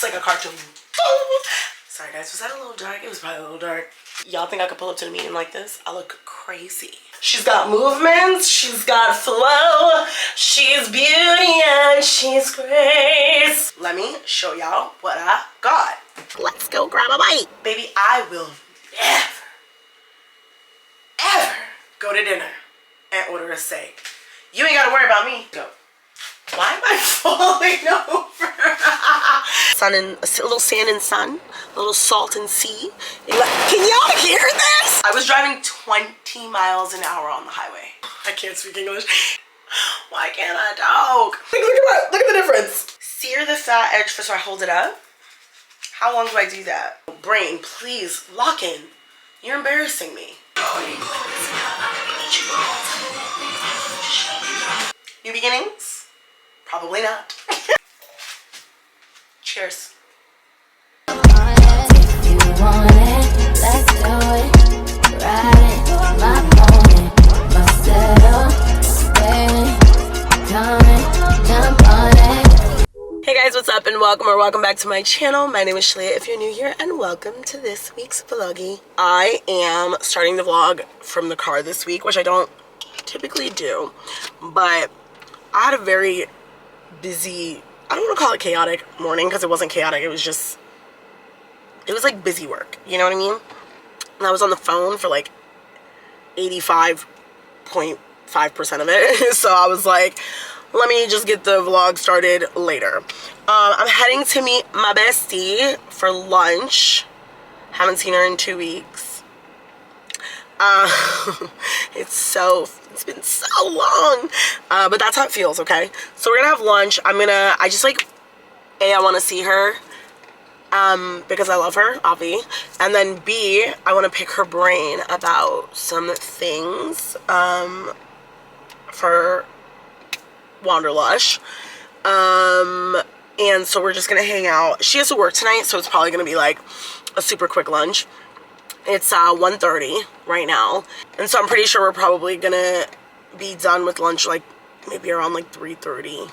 like a cartoon. Sorry guys, was that a little dark? It was probably a little dark. Y'all think I could pull up to the meeting like this? I look crazy. She's got movements, she's got flow, she's beauty and she's grace. Let me show y'all what I got. Let's go grab a bite. Baby, I will ever go to dinner and order a steak. You ain't gotta worry about me. Go. Why am I falling over? Sun and a little sand and sun, a little salt and sea. Can y'all hear this? I was driving 20 miles an hour on the highway. I can't speak English. Why can't I talk? Look at the difference. Sear the fat edge first so I hold it up. How long do I do that? Brain, please lock in. You're embarrassing me. New beginnings? Probably not. Cheers. Hey guys, what's up and welcome or welcome back to my channel. My name is Shalea if you're new here, and welcome to this week's vloggy. I am starting the vlog from the car this week, which I don't typically do, but I had a very busy, I don't want to call it chaotic morning because it wasn't chaotic, it was like busy work, you know what I mean? And I was on the phone for like 85.5% of it. So I was like, let me just get the vlog started later. I'm heading to meet my bestie for lunch. Haven't seen her in 2 weeks. It's been so long, but that's how it feels. Okay, so we're gonna have lunch. I want to see her because I love her, Avi, and then B, I want to pick her brain about some things for Wanderlush, and so we're just gonna hang out. She has to work tonight, so it's probably gonna be like a super quick lunch. It's 1:30 right now, and so I'm pretty sure we're probably gonna be done with lunch like maybe around like 3:30,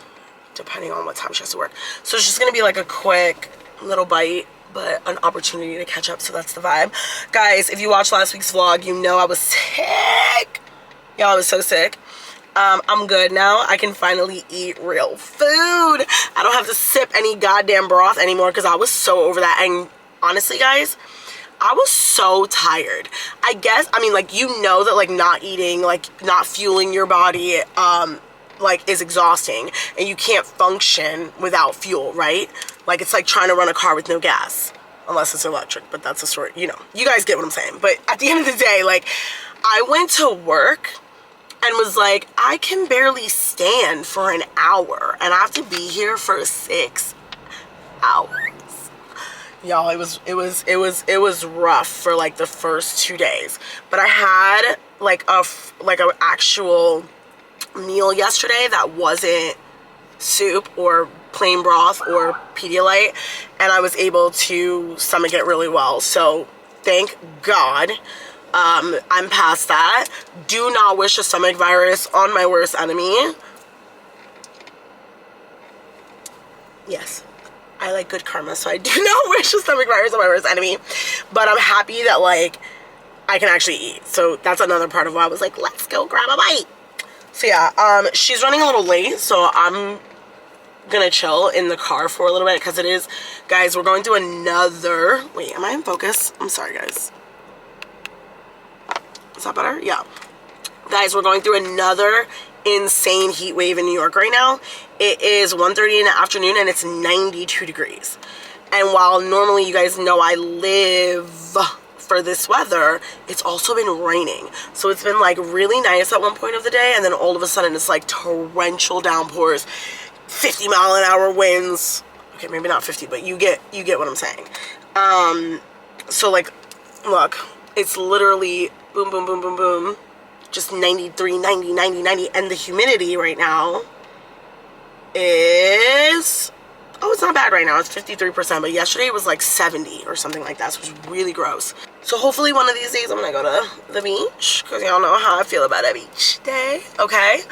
depending on what time she has to work. So it's just gonna be like a quick little bite, but an opportunity to catch up, so that's the vibe. Guys, if you watched last week's vlog, you know I was sick. Y'all, I was so sick. I'm good now. I can finally eat real food. I don't have to sip any goddamn broth anymore because I was so over that. And honestly, guys, I was so tired. I guess, I mean, like, you know that, like, not eating, like, not fueling your body, like, is exhausting. And you can't function without fuel, right? Like, it's like trying to run a car with no gas. Unless it's electric, but that's a story, you know. You guys get what I'm saying. But at the end of the day, like, I went to work and was like, I can barely stand for an hour. And I have to be here for 6 hours. Y'all, it was rough for like the first 2 days, but I had like a actual meal yesterday that wasn't soup or plain broth or Pedialyte, and I was able to stomach it really well. So thank God, I'm past that. Do not wish a stomach virus on my worst enemy. Yes, I like good karma, so I do not wish a stomach virus on my worst enemy. But I'm happy that, like, I can actually eat. So that's another part of why I was like, let's go grab a bite. So yeah, she's running a little late, so I'm gonna chill in the car for a little bit because it is, guys, we're going through another, wait, am I in focus? I'm sorry, guys. Is that better? Yeah. Guys, we're going through another insane heat wave in New York right now. It is 1:30 in the afternoon and it's 92 degrees. And while normally you guys know I live for this weather, it's also been raining. So it's been like really nice at one point of the day, and then all of a sudden it's like torrential downpours, 50-mile-an-hour winds. Okay, maybe not 50, but you get what I'm saying. So like, look, it's literally boom, boom, boom, boom, boom. Just 93, 90, 90, 90. And the humidity right now is, oh, it's not bad right now. It's 53%. But yesterday it was like 70 or something like that. So it was really gross. So hopefully one of these days I'm going to go to the beach. Because y'all know how I feel about a beach day. Okay?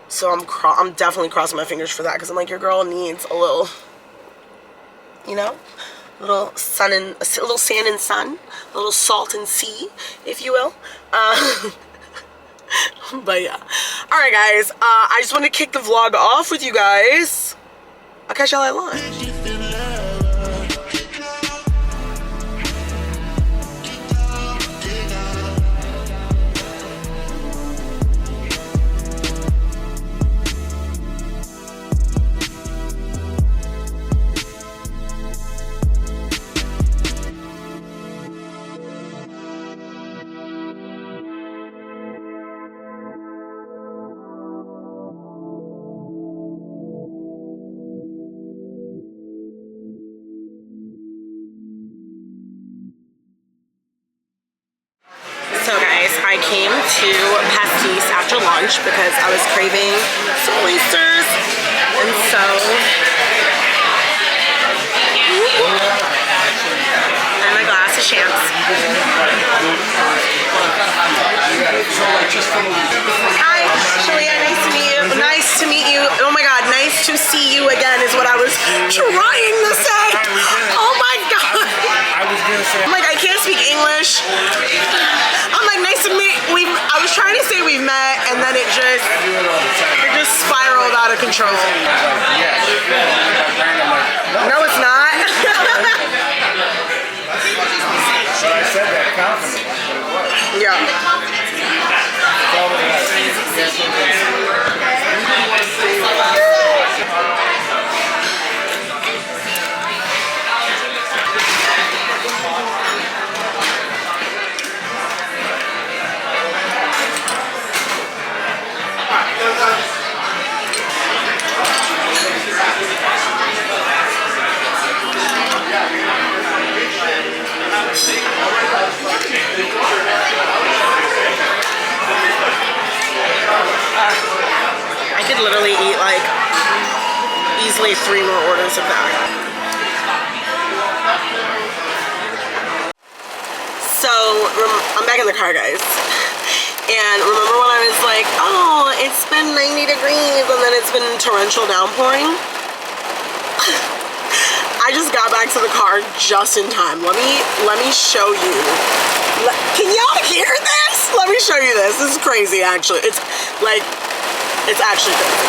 So I'm definitely crossing my fingers for that. Because I'm like, your girl needs a little you know? A little sun and a little sand and sun, a little salt and sea, if you will. But yeah. All right, guys. I just want to kick the vlog off with you guys. I'll catch y'all at lunch. So guys, I came to Pastis after lunch because I was craving some oysters, and so and a glass of champs. Hi, Shalia, nice to meet you. Nice to meet you. Oh my God, nice to see you again is what I was trying to say. Oh my God. I'm like, I can't speak English. I'm like, nice to meet. I was trying to say we've met, and then it just spiraled out of control. No, it's not. But I said that confidently, but it was. Yeah. I could literally eat like easily 3 more orders of that. So I'm back in the car, guys. And remember when I was like, oh, it's been 90 degrees and then it's been torrential downpouring? I just got back to the car just in time. Let me show you. Can y'all hear this? Let me show you this. This is crazy, actually. It's like, it's actually crazy.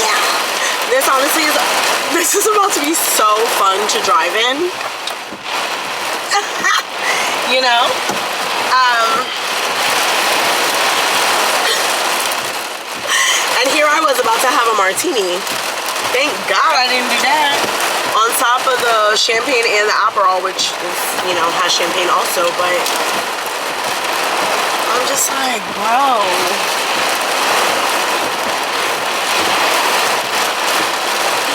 Yeah. This honestly is about to be so fun to drive in. You know? And here I was about to have a martini. Thank God I didn't do that. On top of the champagne and the Aperol, which is, you know, has champagne also, but I'm just like, bro.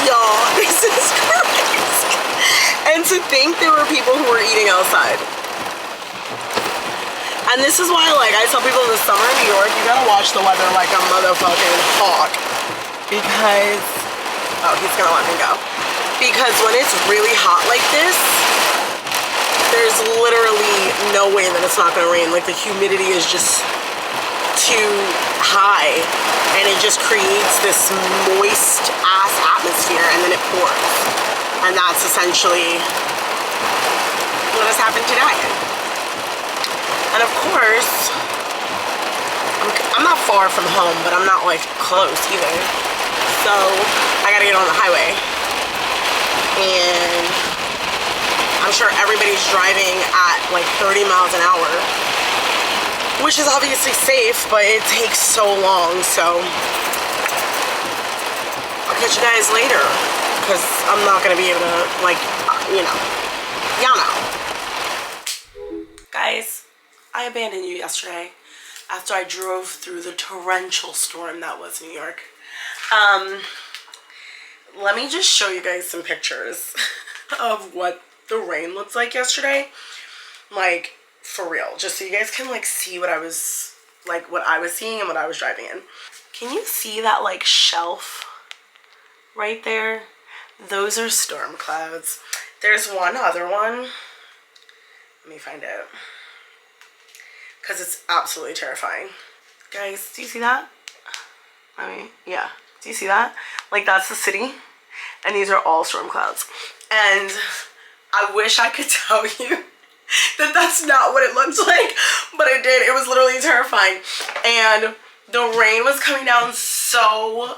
Y'all, this is crazy. And to think there were people who were eating outside. And this is why, like, I tell people in the summer in New York, you gotta watch the weather like a motherfucking hawk. Because, oh, he's gonna let me go. Because when it's really hot like this, there's literally no way that it's not gonna rain. Like, the humidity is just too high. And it just creates this moist ass atmosphere, and then it pours. And that's essentially what has happened today. And of course, I'm not far from home, but I'm not like close either. So I gotta get on the highway. And I'm sure everybody's driving at like 30 miles an hour, which is obviously safe, but it takes so long. So I'll catch you guys later, because I'm not gonna be able to, like, you know, y'all know. Guys, I abandoned you yesterday after I drove through the torrential storm that was New York. Let me just show you guys some pictures of what the rain looks like yesterday. Like, for real. Just so you guys can, like, see what I was, like, what I was seeing and what I was driving in. Can you see that, like, shelf right there? Those are storm clouds. There's one other one. Let me find it. Because it's absolutely terrifying. Guys, do you see that? I mean, yeah. Do you see that? Like, that's the city. And these are all storm clouds. And I wish I could tell you that that's not what it looked like, but it did. It was literally terrifying. And the rain was coming down so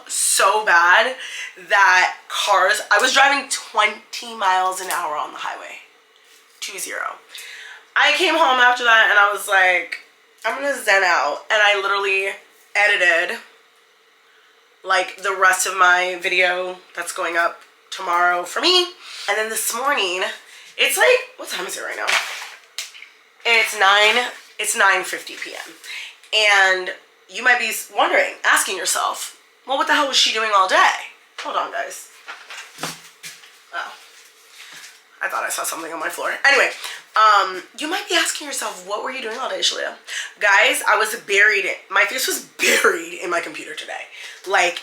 bad that cars, I was driving 20 miles an hour on the highway. 20. I came home after that and I was like, I'm gonna zen out. And I literally edited like the rest of my video that's going up tomorrow for me. And then this morning, it's like, what time is it right now? It's 9:50 p.m. And you might be wondering, asking yourself, well, what the hell was she doing all day? Hold on, guys. Oh, I thought I saw something on my floor. Anyway, you might be asking yourself, what were you doing all day, Shalia? Guys, I was buried, my face was buried in my computer today. Like,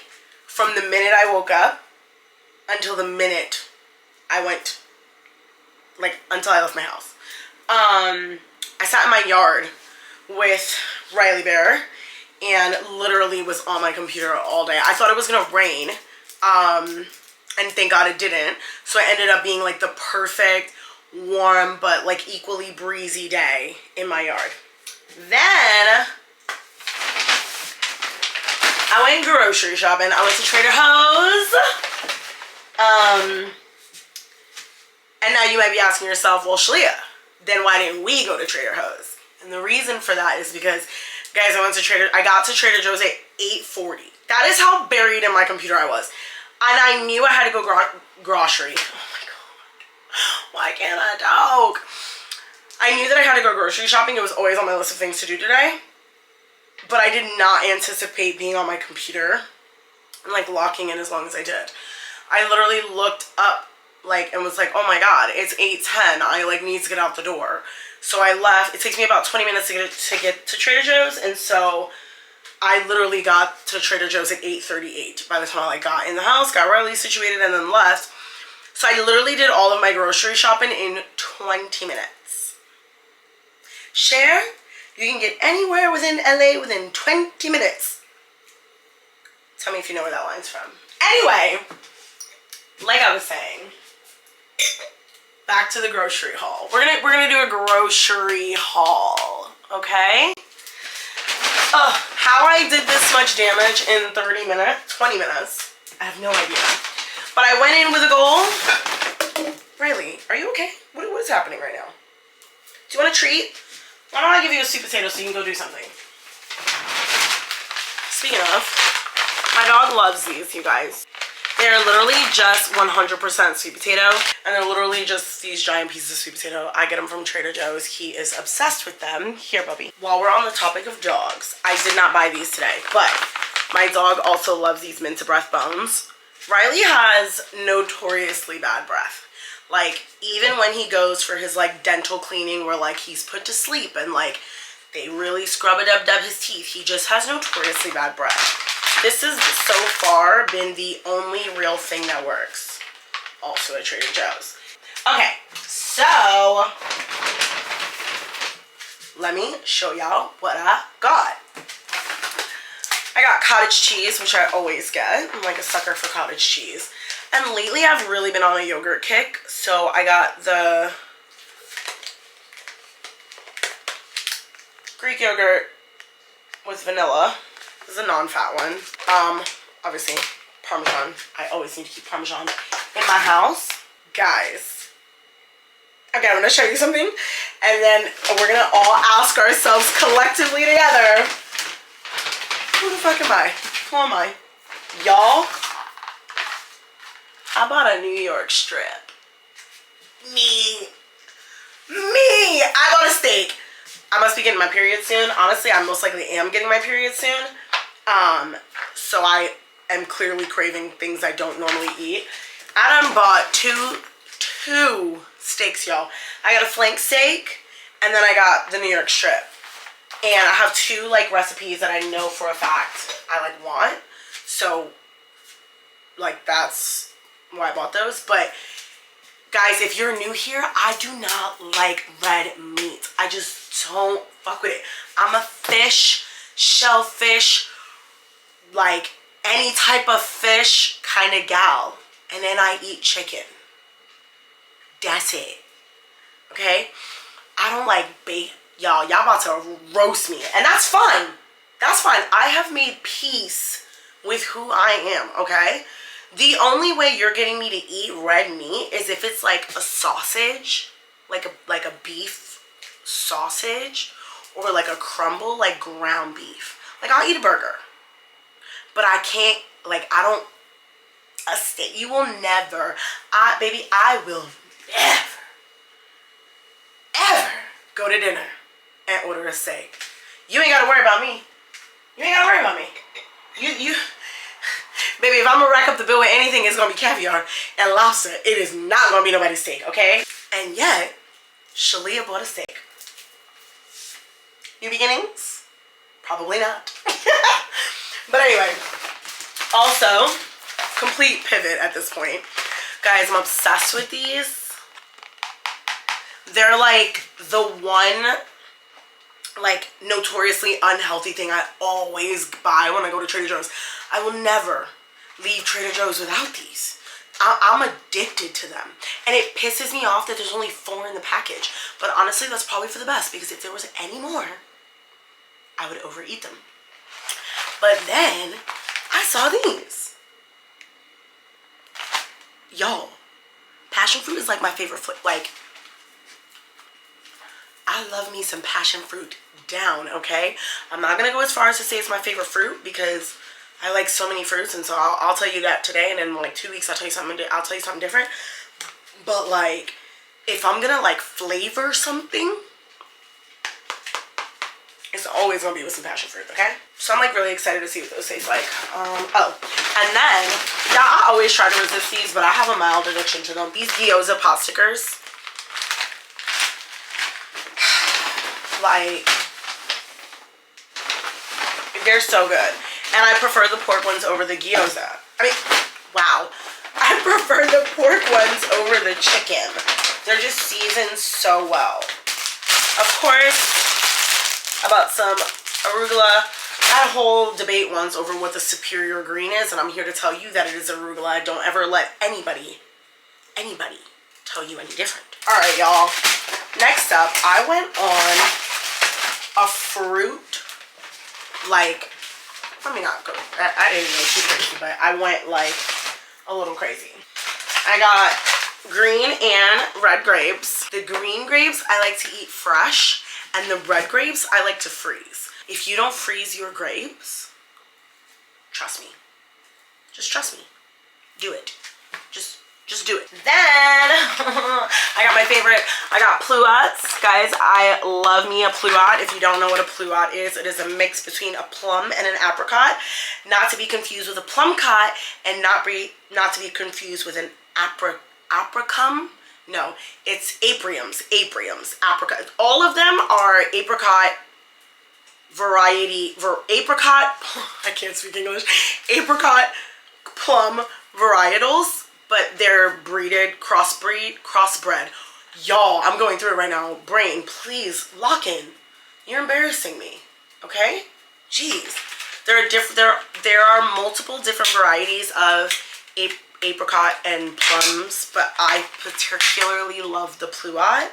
from the minute I woke up until the minute I went, like, until I left my house. I sat in my yard with Riley Bear and literally was on my computer all day. I thought it was gonna rain, and thank God it didn't. So it ended up being like the perfect, warm, but like equally breezy day in my yard. Then I went grocery shopping. I went to Trader Joe's. And now you might be asking yourself, well, Shalia, then why didn't we go to Trader Joe's? And the reason for that is because, guys, I got to Trader Joe's at 8:40. That is how buried in my computer I was. And I knew I had to go grocery. Oh my God. Why can't I talk? I knew that I had to go grocery shopping. It was always on my list of things to do today. But I did not anticipate being on my computer and like locking in as long as I did. I literally looked up like and was like, oh my God, it's 8:10. I like need to get out the door. So I left. It takes me about 20 minutes to get to Trader Joe's, and so I literally got to Trader Joe's at 8:38 by the time I like got in the house, got Riley situated, and then left. So I literally did all of my grocery shopping in 20 minutes. Share, you can get anywhere within LA within 20 minutes. Tell me if you know where that line's from. Anyway, like I was saying, back to the grocery haul. We're gonna do a grocery haul, okay? How I did this much damage in 20 minutes, I have no idea. But I went in with a goal. Riley, are you okay? What is happening right now? Do you want a treat? Why don't I give you a sweet potato so you can go do something? Speaking of, my dog loves these, you guys. They're literally just 100% sweet potato, and they're literally just these giant pieces of sweet potato. I get them from Trader Joe's. He is obsessed with them. Here, Bubby. While we're on the topic of dogs, I did not buy these today, but my dog also loves these Minta Breath bones. Riley has notoriously bad breath. Like, even when he goes for his, like, dental cleaning where, like, he's put to sleep and, like, they really scrub-a-dub-dub his teeth, he just has notoriously bad breath. This has so far been the only real thing that works. Also at Trader Joe's. Okay, so let me show y'all what I got. I got cottage cheese, which I always get. I'm like a sucker for cottage cheese. And lately I've really been on a yogurt kick. So I got the Greek yogurt with vanilla. This is a non-fat one. Obviously, Parmesan. I always need to keep Parmesan in my house. Guys. Okay, I'm gonna show you something. And then we're gonna all ask ourselves collectively together. Who the fuck am I? Who am I? Y'all, I bought a New York strip. Me. I bought a steak. I must be getting my period soon. Honestly, I most likely am getting my period soon. So I am clearly craving things I don't normally eat. I done bought two steaks, y'all. I got a flank steak, and then I got the New York strip. And I have two, like, recipes that I know for a fact I, like, want. So, like, that's why I bought those. But, guys, if you're new here, I do not like red meat. I just don't fuck with it. I'm a fish, shellfish, like, any type of fish kind of gal. And then I eat chicken. That's it. Okay? I don't like bacon. Y'all about to roast me. And that's fine. That's fine. I have made peace with who I am, okay? The only way you're getting me to eat red meat is if it's like a sausage, like a beef sausage, or like a crumble, like ground beef. Like, I'll eat a burger. But I can't, like, I don't, a steak. You will never, baby, I will never, ever go to dinner and order a steak. You ain't gotta worry about me. You ain't gotta worry about me. You, baby, if I'm gonna rack up the bill with anything, it's gonna be caviar and lobster. It is not gonna be nobody's steak, okay? And yet, Shalia bought a steak. New beginnings? Probably not. But anyway, also, complete pivot at this point. Guys, I'm obsessed with these. They're like the one, like, notoriously unhealthy thing I always buy when I go to Trader Joe's. I will never leave Trader Joe's without these. I'm addicted to them. And it pisses me off that there's only 4 in the package. But honestly, that's probably for the best, because if there was any more, I would overeat them. But then I saw these. Y'all, passion fruit is like my favorite fruit. Like, I love me some passion fruit down, okay? I'm not gonna go as far as to say it's my favorite fruit, because I like so many fruits, and so I'll tell you that today, and then in like 2 weeks I'll tell you something different. But like, if I'm gonna like flavor something, it's always gonna be with some passion fruit, okay? So I'm like really excited to see what those taste like. Oh, and then, yeah, I always try to resist these, but I have a mild addiction to them. These Gyoza pot stickers. Like, they're so good. And I prefer the pork ones over the gyoza. I mean, wow. I prefer the pork ones over the chicken. They're just seasoned so well. Of course, about some arugula. I had a whole debate once over what the superior green is, and I'm here to tell you that it is arugula. Don't ever let anybody tell you any different. All right, y'all. Next up, I went on a fruit, like, let me not go, I didn't go too crazy, but I went like a little crazy. I got green and red grapes. The green grapes I like to eat fresh, and the red grapes I like to freeze. If you don't freeze your grapes, trust me. Just trust me. Do it. Just do it. Then, I got my favorite. I got pluots. Guys, I love me a pluot. If you don't know what a pluot is, it is a mix between a plum and an apricot. Not to be confused with a plumcot, and not to be confused with an apricum. No, it's apriums. Apricot. All of them are apricot variety. Apricot. I can't speak English. Apricot plum varietals. But they're crossbred. Y'all, I'm going through it right now. Brain, please, lock in. You're embarrassing me, okay? Jeez. There are multiple different varieties of apricot and plums, but I particularly love the pluot.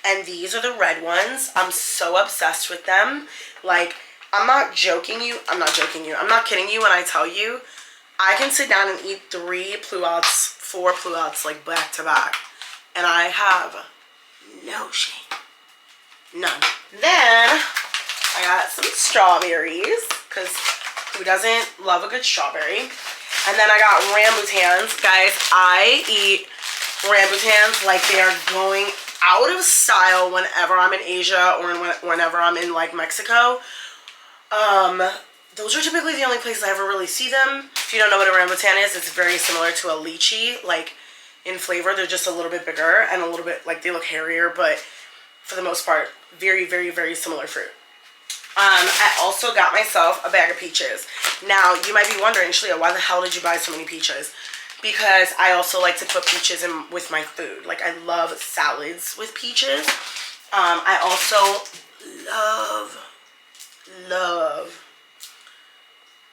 And these are the red ones. I'm so obsessed with them. Like, I'm not kidding you. I'm not kidding you when I tell you I can sit down and eat 4 pluots, like back to back. And I have no shame. None. Then, I got some strawberries, because who doesn't love a good strawberry? And then I got rambutans. Guys, I eat rambutans like they are going out of style whenever I'm in Asia or whenever I'm in like Mexico. Those are typically the only places I ever really see them. If you don't know what a rambutan is, it's very similar to a lychee. Like, in flavor, they're just a little bit bigger and a little bit, like, they look hairier, but for the most part, very, very, very similar fruit. I also got myself a bag of peaches. Now, you might be wondering, Shalia, why the hell did you buy so many peaches? Because I also like to put peaches in with my food. Like, I love salads with peaches. I also love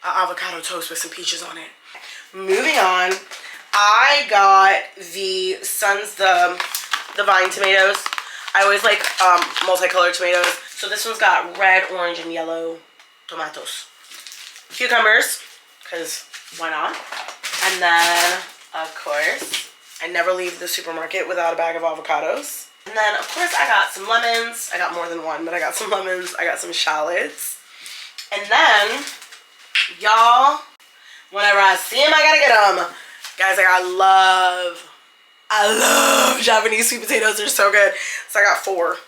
avocado toast with some peaches on it. Moving on, I got the Sun's the vine tomatoes. I always like multicolored tomatoes. So this one's got red, orange, and yellow tomatoes. Cucumbers, because why not? And then, of course, I never leave the supermarket without a bag of avocados. And then, of course, I got some lemons. I got more than one, but I got some lemons. I got some shallots. And then, y'all, whenever I see them, I gotta get them. Guys, I love Japanese sweet potatoes. They're so good. So I got 4.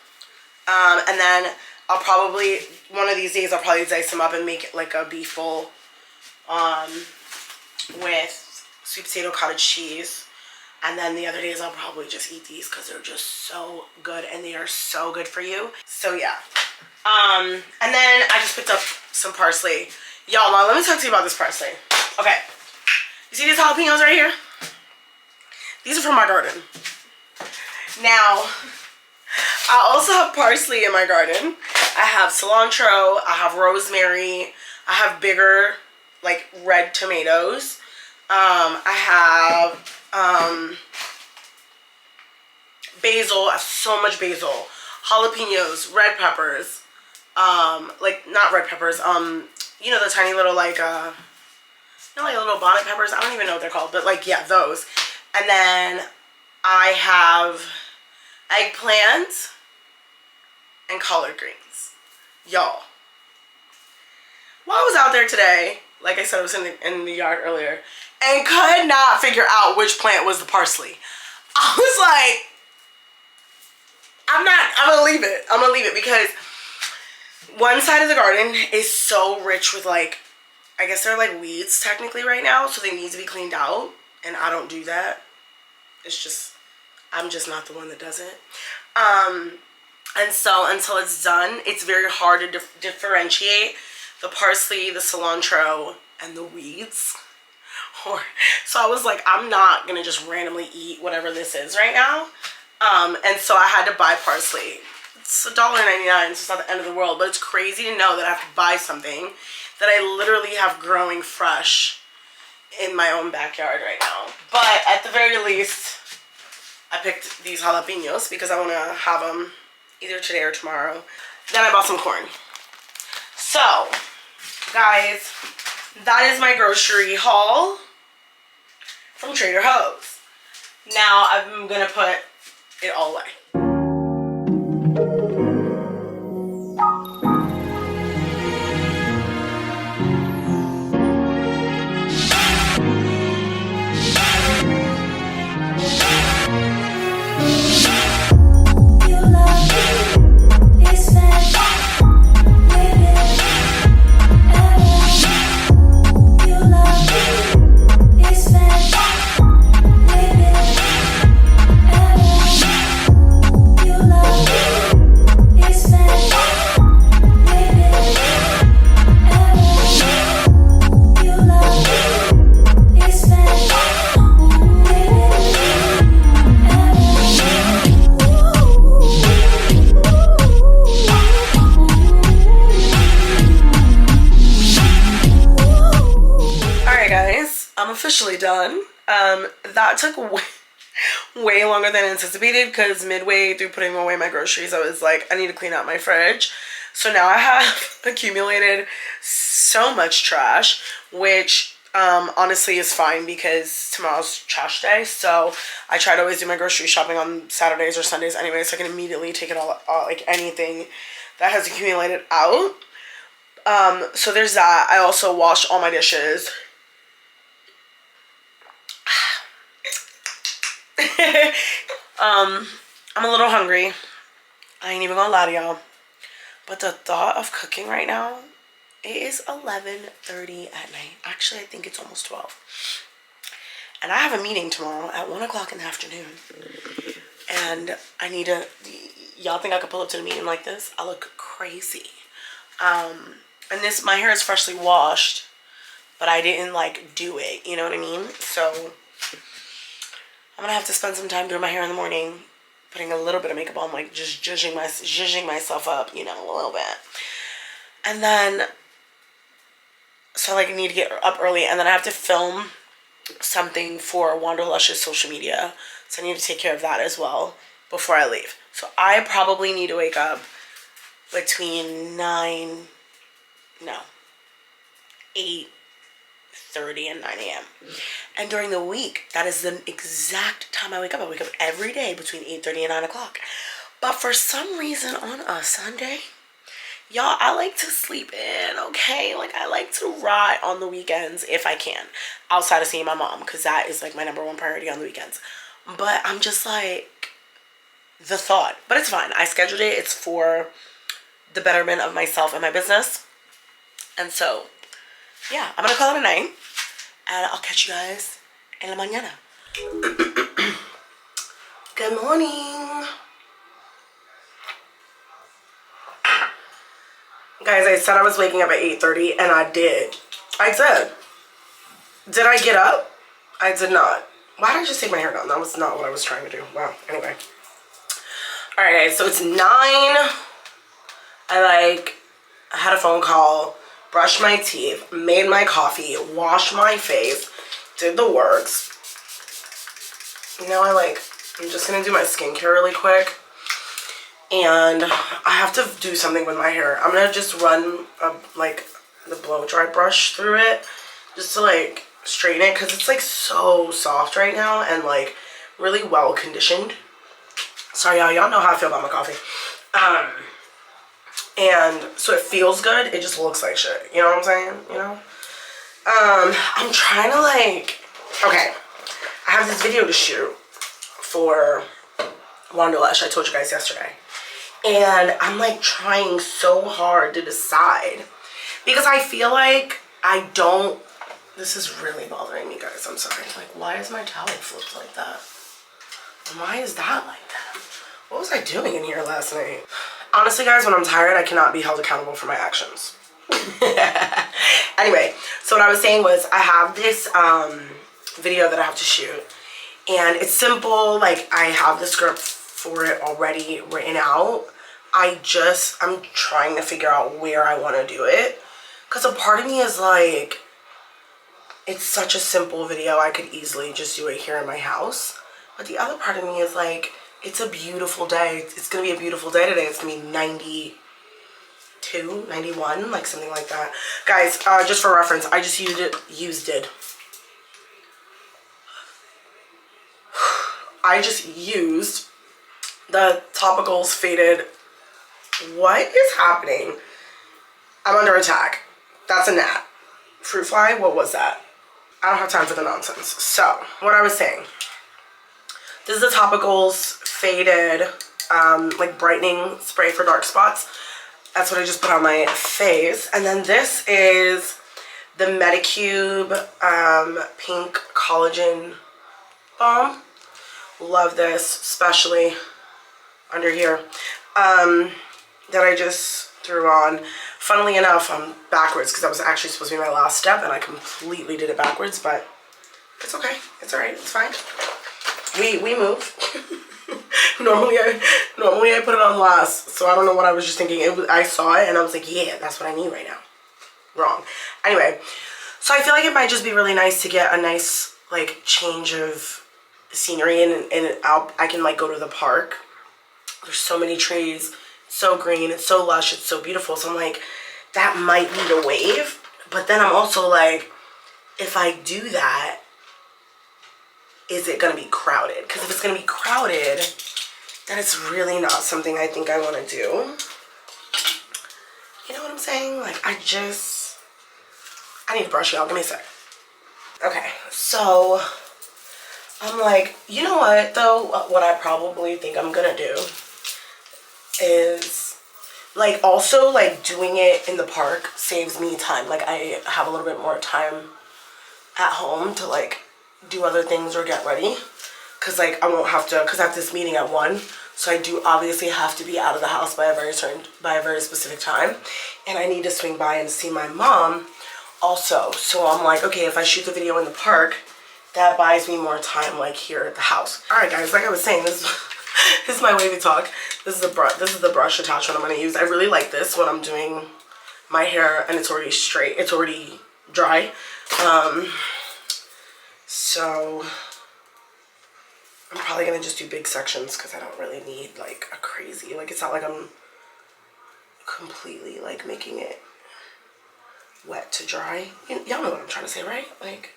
And then I'll probably, one of these days, I'll probably dice them up and make it like a beef bowl with sweet potato cottage cheese. And then the other days I'll probably just eat these because they're just so good and they are so good for you. So yeah. And then I just picked up some parsley. Y'all, now let me talk to you about this parsley. Okay. You see these jalapenos right here? These are from my garden. Now, I also have parsley in my garden. I have cilantro, I have rosemary, I have bigger, like, red tomatoes. I have basil. I have so much basil. Jalapenos, red peppers. Like, not red peppers. You know the tiny little, like, you know, like little bonnet peppers? I don't even know what they're called. But, like, yeah, those. And then I have eggplant and collard greens. Y'all. While I was out there today, like I said, I was in the yard earlier, and could not figure out which plant was the parsley. I was like, I'm gonna leave it. I'm gonna leave it because one side of the garden is so rich with, like, I guess they're like weeds technically right now, so they need to be cleaned out, and I don't do that. It's just, I'm just not the one that does it. And so until it's done, it's very hard to differentiate the parsley, the cilantro, and the weeds. So I was like, I'm not gonna just randomly eat whatever this is right now. And so I had to buy parsley. It's $1.99, so it's not the end of the world, but it's crazy to know that I have to buy something that I literally have growing fresh in my own backyard right now. But at the very least, I picked these jalapenos because I want to have them either today or tomorrow. Then I bought some corn. So, guys, that is my grocery haul from Trader Joe's. Now I'm gonna put it all away. Officially done. That took way longer than anticipated because midway through putting away my groceries, I was like, I need to clean out my fridge. So now I have accumulated so much trash, which honestly is fine because tomorrow's trash day. So I try to always do my grocery shopping on Saturdays or Sundays anyway, so I can immediately take it all like anything that has accumulated out. So there's that. I also washed all my dishes. I'm a little hungry. I ain't even gonna lie to y'all. But the thought of cooking right now, it is 11:30 at night. Actually, I think it's almost 12. And I have a meeting tomorrow at 1 o'clock in the afternoon. And I need to, y'all think I could pull up to the meeting like this? I look crazy. And this, my hair is freshly washed, but I didn't like do it, you know what I mean? So I'm gonna have to spend some time doing my hair in the morning, putting a little bit of makeup on, like just zhuzhing myself up, you know, a little bit. And then So I like need to get up early, and then I have to film something for Wanderlush's social media. So I need to take care of that as well before I leave. So I probably need to wake up between 8:30 and 9 a.m. And during the week, that is the exact time I wake up. I wake up every day between 8:30 and 9 o'clock. But for some reason on a Sunday, y'all, I like to sleep in, okay? Like, I like to ride on the weekends if I can, outside of seeing my mom, because that is, like, my #1 priority on the weekends. But I'm just, like, the thought. But it's fine. I scheduled it. It's for the betterment of myself and my business. And so, yeah, I'm going to call it a night. And I'll catch you guys en la mañana. Good morning. Guys, I said I was waking up at 8:30, and I did. I did. Did I get up? I did not. Why did I just take my hair down? That was not what I was trying to do. Wow. Anyway. Alright, guys. So it's 9. I had a phone call, brushed my teeth, made my coffee, washed my face, did the works. Now I'm just going to do my skincare really quick. And I have to do something with my hair. I'm gonna just run the blow dry brush through it just to straighten it, because it's so soft right now and really well conditioned. Sorry y'all know how I feel about my coffee. And so it feels good, it just looks like shit, you know what I'm saying? You know? I'm trying to okay, I have this video to shoot for Wanderlush, I told you guys yesterday. And I'm trying so hard to decide, because I feel like I don't, this is really bothering me, guys, I'm sorry. Why is my towel flipped like that? Why is that like that? What was I doing in here last night? Honestly, guys, when I'm tired, I cannot be held accountable for my actions. Anyway, so what I was saying was I have this video that I have to shoot, and it's simple. I have the script for it already written out. I'm trying to figure out where I want to do it, because a part of me is it's such a simple video, I could easily just do it here in my house. But the other part of me is it's a beautiful day. It's gonna be a beautiful day today. It's gonna be 92, 91, something like that. Guys, just for reference, I just I just used the Topicals Faded. What is happening? I'm under attack. That's a gnat. Fruit fly? What was that? I don't have time for the nonsense. So, what I was saying. This is the Topicals Faded, brightening spray for dark spots. That's what I just put on my face. And then this is the Medicube Pink Collagen Balm. Love this, especially under here. That I just threw on. Funnily enough, I'm backwards, because that was actually supposed to be my last step, and I completely did it backwards, but it's okay. It's alright. It's fine. We move. Normally I put it on last, so I don't know what I was just thinking. I saw it, and I was like, yeah, that's what I need right now. Wrong. Anyway, so I feel like it might just be really nice to get a nice, change of scenery, and I can, go to the park. There's so many trees. So green, it's so lush, it's so beautiful. So I'm that might be the wave. But then I'm also if I do that, is it gonna be crowded? Because if it's gonna be crowded, then it's really not something I think I want to do. You know what I'm saying? I need to brush, y'all. Give me a sec. Okay, so I'm you know what though? What I probably think I'm gonna do is also doing it in the park saves me time. I have a little bit more time at home to do other things or get ready, because I won't have to, because I have this meeting at 1, so I do obviously have to be out of the house by a very specific time, and I need to swing by and see my mom also. So I'm okay, if I shoot the video in the park, that buys me more time here at the house. All right, guys, I was saying, this is my wavy talk. This is the brush attachment I'm going to use. I really like this when I'm doing my hair and it's already straight. It's already dry. So I'm probably gonna just do big sections because I don't really need like a crazy, like it's not like I'm completely like making it wet to dry. Y'all know what I'm trying to say, right? Like,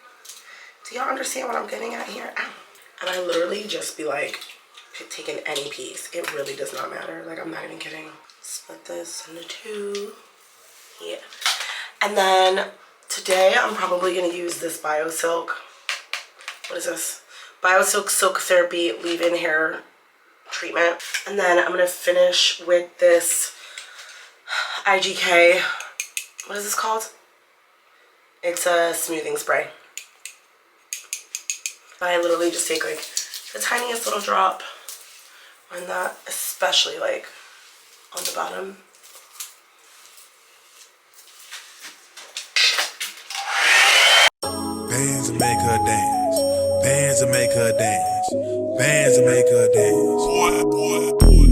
do y'all understand what I'm getting at here? Ow. And I literally just be like taking any piece. It really does not matter. Like, I'm not even kidding. Split this into two. Yeah. And then today I'm probably gonna use this BioSilk. What is this? BioSilk Silk Therapy leave-in hair treatment. And then I'm gonna finish with this IGK. What is this called? It's a smoothing spray. I literally just take like the tiniest little drop on that, especially like on the bottom. Bands will make her dance. Bands will make her dance. Bands will make her dance. Boy, boy, boy.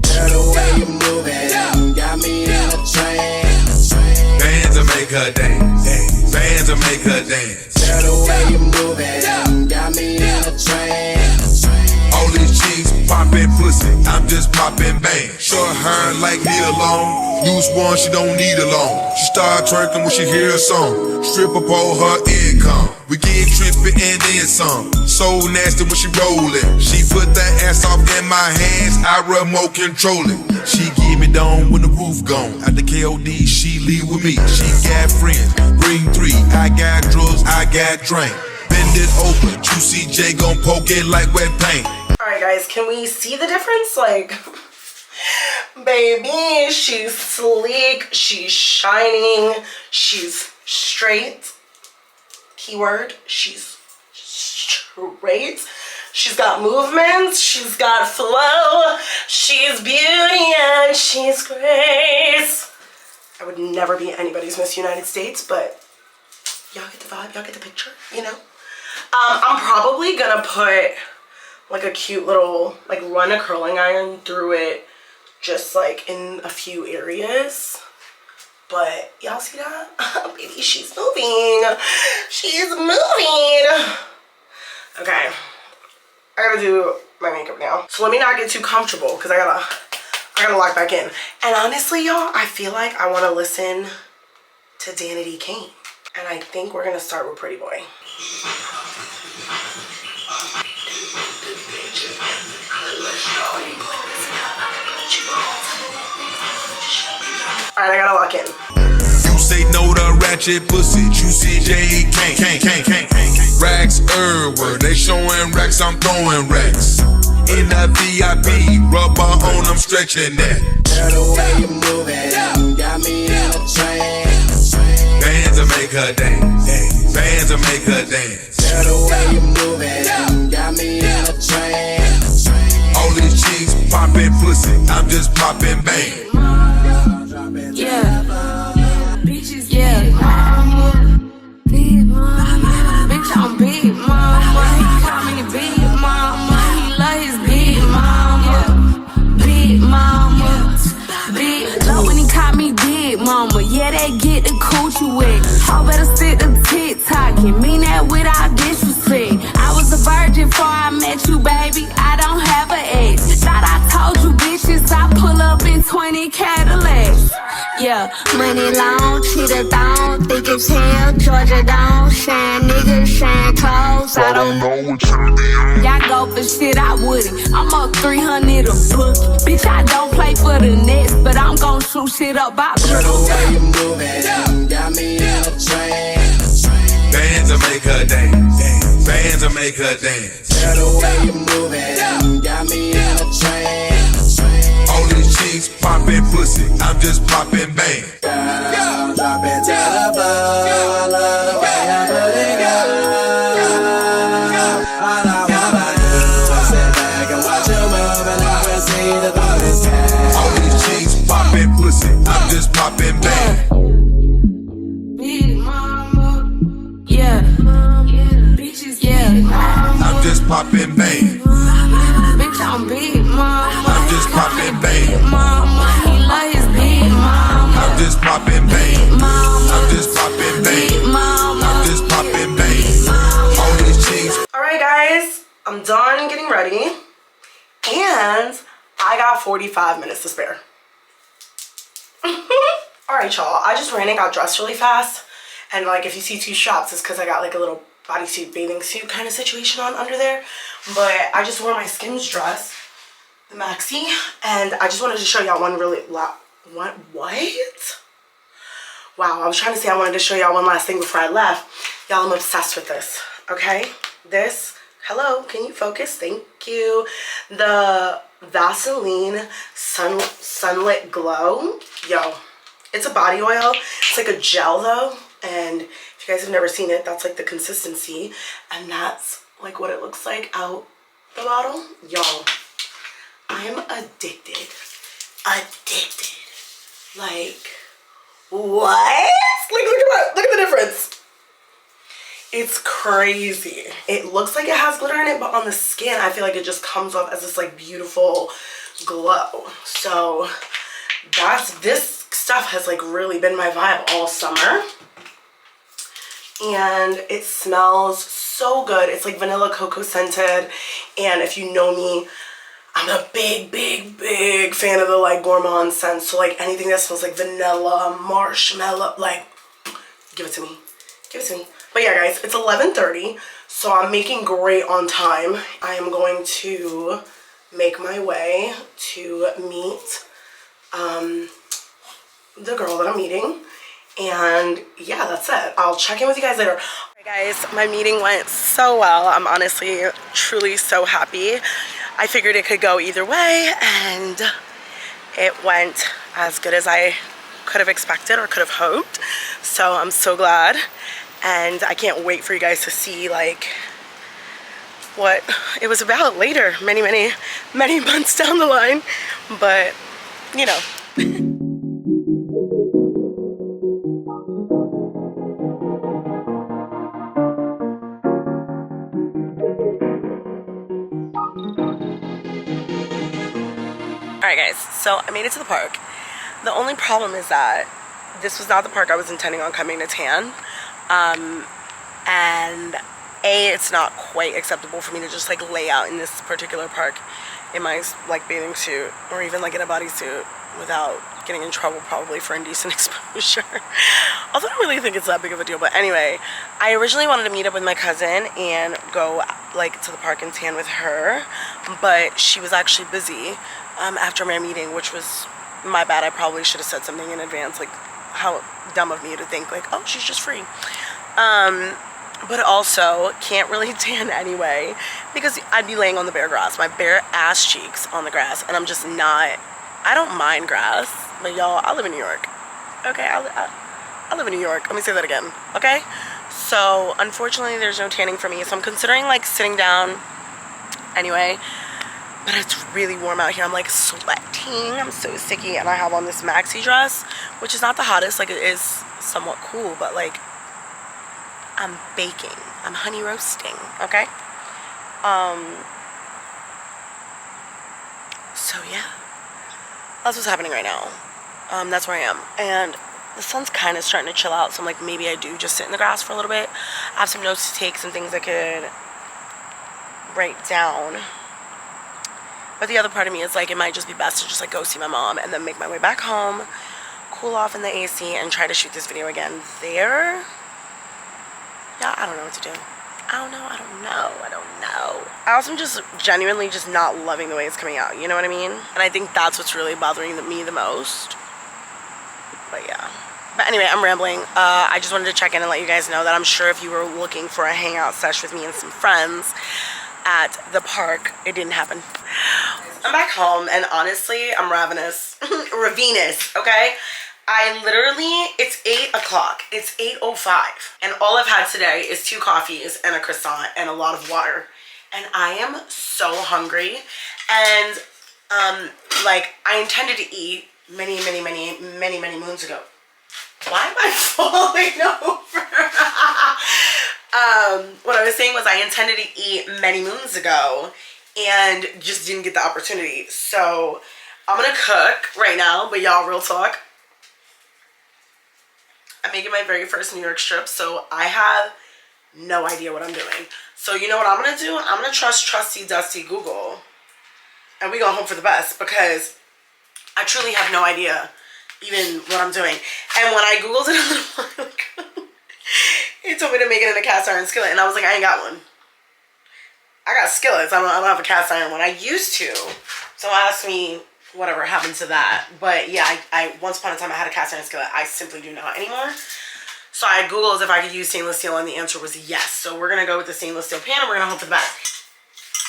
Girl, the way you move it, got me in a trance. Bands will make her dance. Bands will make her dance. Girl, the way you move it, got me in a trance. All these cheeks poppin' pussy, I'm just poppin' bang. Short hair like Nia Long, loose one she don't need a loan. She start twerking when she hear a song. Stripper pole her income. We get trippy and then some. So nasty when she rollin'. She put that ass off in my hands, I remote control it. She give me down when the roof gone. At the KOD, she leave with me. She got friends, bring three. I got drugs, I got drink. Bend it open, Juicy J gon' poke it like wet paint. Alright guys, can we see the difference? Like, baby, she's sleek, she's shining, she's straight. Keyword, she's straight. She's got movements, she's got flow, she's beauty, and she's grace. I would never be anybody's Miss United States, but y'all get the vibe, y'all get the picture, you know? I'm probably gonna put like a cute little, like run a curling iron through it just like in a few areas. But y'all see that? Baby, she's moving. She's moving. Okay, I gotta do my makeup now. So let me not get too comfortable because I gotta lock back in. And honestly, y'all, I feel like I wanna listen to Danity Kane. And I think we're gonna start with Pretty Boy. Alright, I gotta lock in. You say no to ratchet pussy, Juicy J can't. Racks everywhere, they showing racks, I'm throwing racks. In the VIP, rubber on, I'm stretching that. Girl, the way you move it, got me in a trance. Bands will make her dance. Bands will make her dance. Girl, the way you move it, got me in a trance. All these cheeks poppin' pussy, I'm just poppin' bang. Yeah, bitches, yeah, big mama, bitch, I'm big mama. He call me big mama, he love his big mama, big mama, big. Love when he call me big mama, yeah, that get the coochie wet. I better stick to TikTok and mean that without disrespect. I was a virgin before I met you, baby. I don't have an ex. Thought I told you bitches I pull up in 20 Cadillacs. Yeah, money long, cheetah thong, thick as hell, Georgia don't shine, niggas shine clothes. I don't know what you be. Y'all go for shit, I wouldn't. I'm up 300 a book. Bitch, I don't play for the Nets, but I'm gon' shoot shit up by Girl, the way you move it, got me in a trance. Bands will make her dance. Bands will make her dance. Girl, the way you move it, got me in a trance. All these cheeks poppin' pussy, I'm just poppin' bang. Girl, drop it to the floor. I love the way I put it, girl. All I wanna do is sit back and watch you move and I can see the thought is cash. All these cheeks poppin' pussy, I'm just poppin' bang. big mama, yeah, bitches, yeah, I'm just poppin' bang. bitch, I'm big mama. I'm just poppin' bang. Mama, he love his big mama. I'm just poppin' bang. Mama, I'm just poppin' bang. big I'm done getting ready, and I got 45 minutes to spare. Alright, y'all, I just ran and got dressed really fast, and like if you see two straps, it's because I got like a little bodysuit, bathing suit kind of situation on under there. But I just wore my Skims dress, the maxi, and I just wanted to show y'all one really what? Wow, I was trying to say I wanted to show y'all one last thing before I left. Y'all, I'm obsessed with this, okay? This, hello, can you focus? Thank you. The Vaseline Sunlit Glow. Yo, it's a body oil. It's like a gel though. And if you guys have never seen it, that's like the consistency. And that's like what it looks like out the bottle. Y'all, I'm addicted. Addicted. Like, what? Like, look at the difference. It's crazy. It looks like it has glitter in it, but on the skin, I feel like it just comes off as this like beautiful glow. So this stuff has like really been my vibe all summer. And it smells so good. It's like vanilla cocoa scented. And if you know me, I'm a big fan of the like gourmand scent. So like anything that smells like vanilla, marshmallow, like give it to me. Give it to me. But yeah, guys, it's 11:30, so I'm making great on time. I am going to make my way to meet the girl that I'm meeting. And yeah, that's it. I'll check in with you guys later. Alright guys, my meeting went so well. I'm honestly truly so happy. I figured it could go either way, and it went as good as I could have expected or could have hoped. So I'm so glad, and I can't wait for you guys to see like what it was about later, many months down the line. But you know. Alright guys, so I made it to the park. The only problem is that this was not the park I was intending on coming to tan. And A, it's not quite acceptable for me to just like lay out in this particular park in my like bathing suit or even like in a bodysuit without getting in trouble probably for indecent exposure. Although I don't really think it's that big of a deal. But anyway, I originally wanted to meet up with my cousin and go like to the park and tan with her, but she was actually busy after my meeting, which was my bad. I probably should have said something in advance, like how dumb of me to think like, oh, she's just free. But also can't really tan anyway because I'd be laying on the bare grass, my bare ass cheeks on the grass, and I'm just not, I don't mind grass, but y'all, I live in New York, okay? I live in New York. Let me say that again, okay? So unfortunately there's no tanning for me, so I'm considering like sitting down anyway. But it's really warm out here. I'm like sweating. I'm so sticky, and I have on this maxi dress, which is not the hottest. Like, it is somewhat cool, but like I'm baking. I'm honey roasting, okay? So yeah, that's what's happening right now. That's where I am, and the sun's kind of starting to chill out. So I'm like, maybe I do just sit in the grass for a little bit. I have some notes to take, some things I could write down. But the other part of me is like, it might just be best to just like go see my mom and then make my way back home, cool off in the AC, and try to shoot this video again there. Yeah, I don't know what to do. I don't know. I also am just genuinely just not loving the way it's coming out, you know what I mean? And I think that's what's really bothering me the most. But yeah. But anyway, I'm rambling. I just wanted to check in and let you guys know that I'm sure if you were looking for a hangout sesh with me and some friends at the park, it didn't happen. I'm back home, and honestly, I'm ravenous. Ravenous, okay? I literally, it's 8 o'clock. It's 8:05. And all I've had today is 2 coffees and a croissant and a lot of water. And I am so hungry. And, like, I intended to eat many moons ago. Why am I falling over? What I was saying was I intended to eat many moons ago and just didn't get the opportunity. So I'm gonna cook right now, but y'all, real talk, I'm making my very first New York strip, so I have no idea what I'm doing. So you know what I'm gonna do? I'm gonna trust trusty dusty Google, and we gonna hope for the best, because I truly have no idea even what I'm doing. And when I Googled it a little while ago, it told me to make it in a cast iron skillet, and I was like, I ain't got one. I got skillets. I don't have a cast iron one. I used to. So ask me whatever happened to that. But yeah, I once upon a time I had a cast iron skillet. I simply do not anymore. So I Googled if I could use stainless steel, and the answer was yes. So we're gonna go with the stainless steel pan, and we're gonna hope for the best.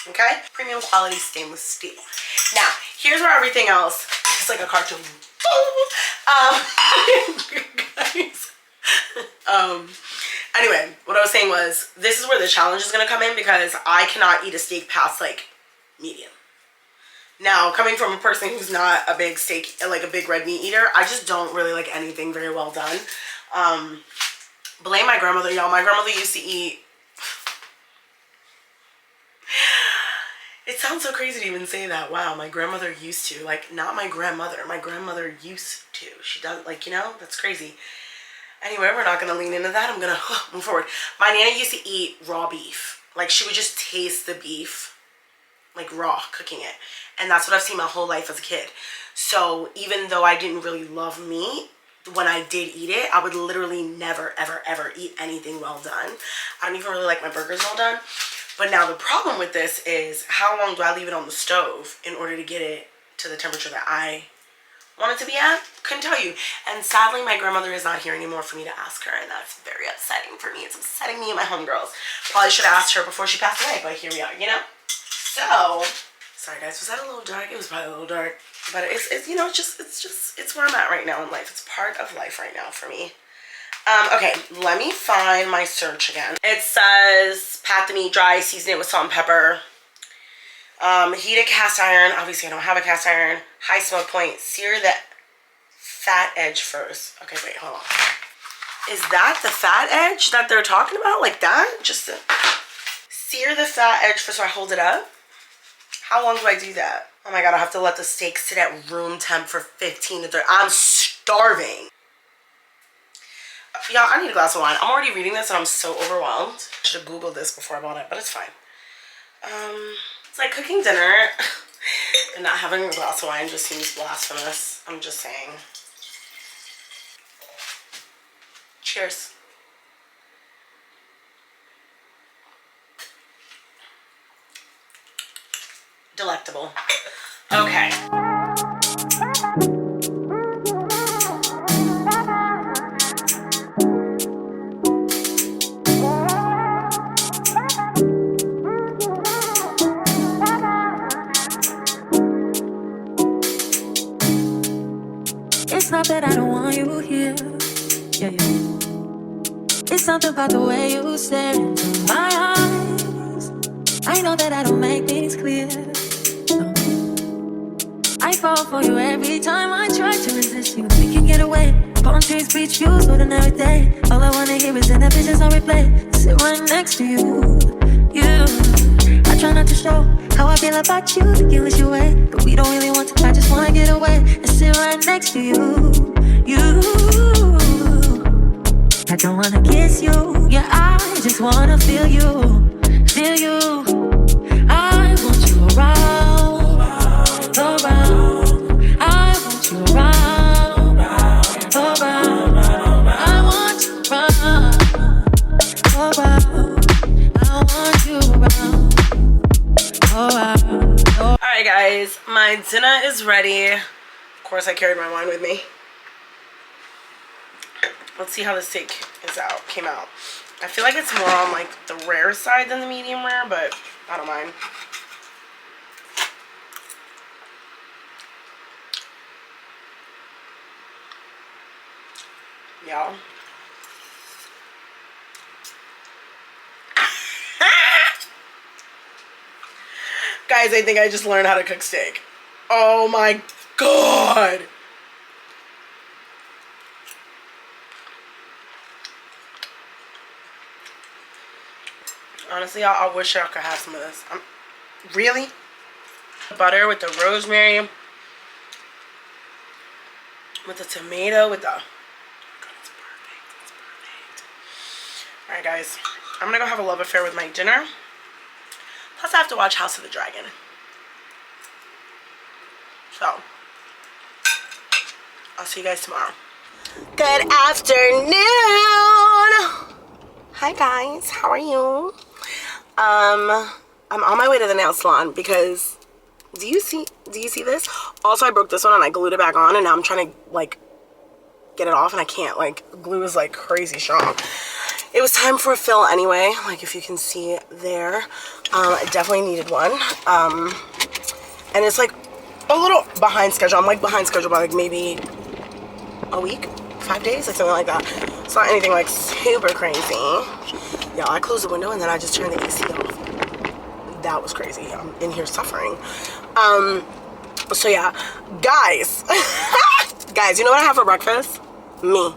Okay? Premium quality stainless steel. Now, here's where everything else is like a cartoon. Guys. Anyway, what I was saying was, this is where the challenge is gonna come in, because I cannot eat a steak past like medium. Now, coming from a person who's not a big steak, like a big red meat eater, I just don't really like anything very well done. Blame my grandmother, y'all. My grandmother used to eat. It sounds so crazy to even say that. Wow, my grandmother used to. Like, not my grandmother. My grandmother used to. She does, like, you know, that's crazy. Anyway, we're not going to lean into that. I'm going to move forward. My Nana used to eat raw beef. Like, she would just taste the beef, like, raw, cooking it. And that's what I've seen my whole life as a kid. So, even though I didn't really love meat, when I did eat it, I would literally never, ever, ever eat anything well done. I don't even really like my burgers well done. But now the problem with this is, how long do I leave it on the stove in order to get it to the temperature that I want it to be at? Couldn't tell you. And sadly, my grandmother is not here anymore for me to ask her, and that's very upsetting for me. It's upsetting me and my homegirls. Probably should have asked her before she passed away, but here we are, you know? So, sorry guys, was that a little dark? It was probably a little dark. But it's you know, it's where I'm at right now in life. It's part of life right now for me. Okay, let me find my search again. It says, pat the meat dry, season it with salt and pepper. Heat a cast iron. Obviously, I don't have a cast iron. High smoke point. Sear the fat edge first. Okay, wait, hold on. Is that the fat edge that they're talking about? Like that? Just to sear the fat edge first so I hold it up? How long do I do that? Oh my God, I have to let the steak sit at room temp for 15 to 30. I'm starving. Y'all, I need a glass of wine. I'm already reading this and I'm so overwhelmed. I should have Googled this before I bought it, but it's fine. It's like cooking dinner and not having a glass of wine just seems blasphemous. I'm just saying. Cheers. Delectable. Okay. It's not that I don't want you here. Yeah, yeah. It's something about the way you stare into my eyes. I know that I don't make things clear. No. I fall for you every time I try to resist you. We can get away. Palm trees, beach views, ordinary day. All I wanna hear is in the visions on replay. Sit right next to you. I try not to show how I feel about you, the guiltless your way. But we don't really want to, I just wanna get away and sit right next to you. I don't wanna kiss you, yeah, I just wanna feel you. I want you around. I want you around. I want you around. Alright guys, my dinner is ready. Of course I carried my wine with me. Let's see how the steak came out. I feel like it's more on like the rare side than the medium rare, but I don't mind. Y'all. Guys, I think I just learned how to cook steak. Oh my God. Honestly, I wish I could have some of this. Really? Butter with the rosemary, with the tomato, with the... Oh God, it's perfect. It's perfect. All right, guys. I'm gonna go have a love affair with my dinner. Plus I have to watch House of the Dragon. So, I'll see you guys tomorrow. Good afternoon. Hi guys, how are you? I'm on my way to the nail salon because do you see this? Also, I broke this one and I glued it back on, and now I'm trying to like get it off and I can't. Like, glue is like crazy strong. It was time for a fill anyway, like if you can see there. I definitely needed one. And it's like a little behind schedule. I'm like behind schedule by like maybe a week, 5 days, like something like that. It's not anything like super crazy. Yeah, I closed the window and then I just turned the AC off. That was crazy. I'm in here suffering. So yeah, guys. Guys, you know what I have for breakfast? Me.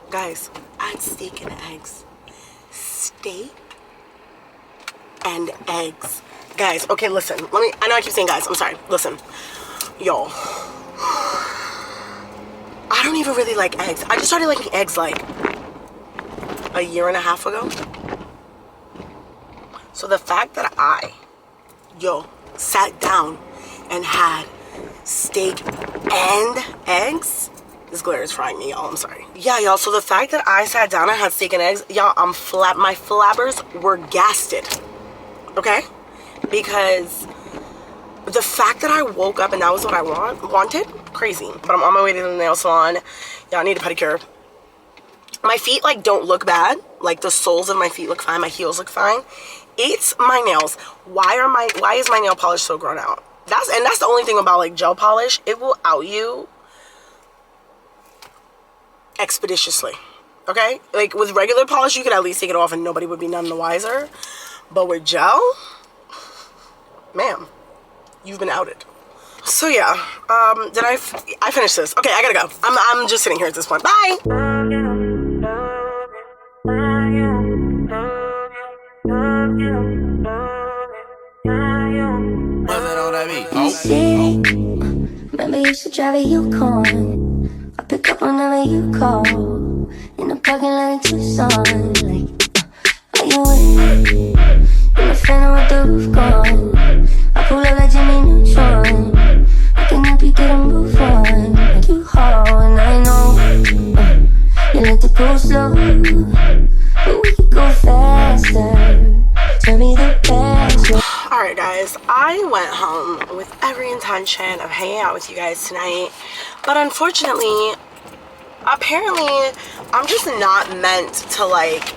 Guys, I had steak and eggs. Steak and eggs. Guys, okay, listen. I know I keep saying guys. I'm sorry. Listen. Y'all. I don't even really like eggs. I just started liking eggs like a year and a half ago. So the fact that I, sat down and had steak and eggs, this glare is frying me, y'all. I'm sorry. Yeah, y'all. So the fact that I sat down and had steak and eggs, y'all, my flabbers were gasted. Okay? Because the fact that I woke up and that was what I wanted, crazy. But I'm on my way to the nail salon. Yeah, I need a pedicure. My feet like don't look bad. Like the soles of my feet look fine. My heels look fine. It's my nails. Why is my nail polish so grown out? That's the only thing about like gel polish. It will out you expeditiously. Okay? Like with regular polish, you could at least take it off and nobody would be none the wiser. But with gel, ma'am, you've been outed. So yeah, did I finished this? Okay, I gotta go. I'm just sitting here at this point. Bye. Remember you used to drive a Yukon. I pick up whenever you call. In the parking lot in Tucson. Like, are you in? In the phantom with the roof gone. I pull up like Jimmy Neutron. I can help you get a move on. Like you haul and I know you let the go slow, but we could go faster. Tell me the best. Alright guys, I went home with every intention of hanging out with you guys tonight, but unfortunately, apparently, I'm just not meant to like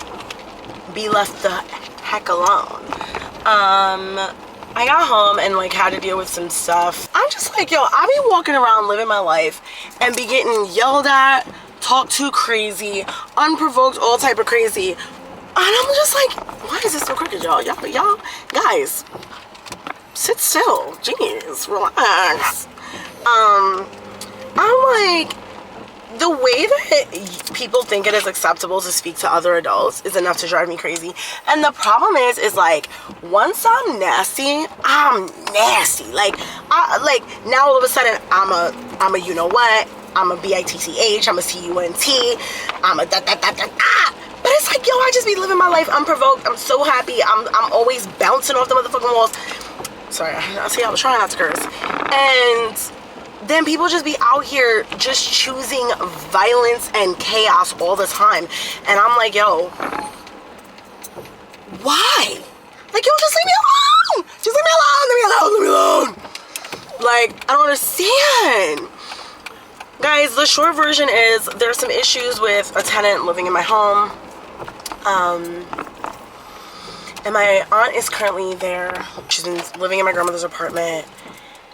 be left the heck alone. I got home and like had to deal with some stuff. I'm just like, I be walking around living my life and be getting yelled at, talked to crazy, unprovoked, all type of crazy. And I'm just like, why is this so crooked, y'all? Y'all, guys, sit still. Jeez, relax. I'm like, the way that people think it is acceptable to speak to other adults is enough to drive me crazy. And the problem is like, once I'm nasty, I'm nasty. Like now all of a sudden, I'm a you know what? I'm a BITCH, I'm a CUNT, I'm a da-da-da-da-da. But it's like, I just be living my life unprovoked. I'm so happy. I'm always bouncing off the motherfucking walls. Sorry, I was trying not to curse. And then people just be out here just choosing violence and chaos all the time. And I'm like, why? Like, just leave me alone. Just leave me alone. Like, I don't understand. Guys, the short version is there's some issues with a tenant living in my home. And my aunt is currently there. She's been living in my grandmother's apartment.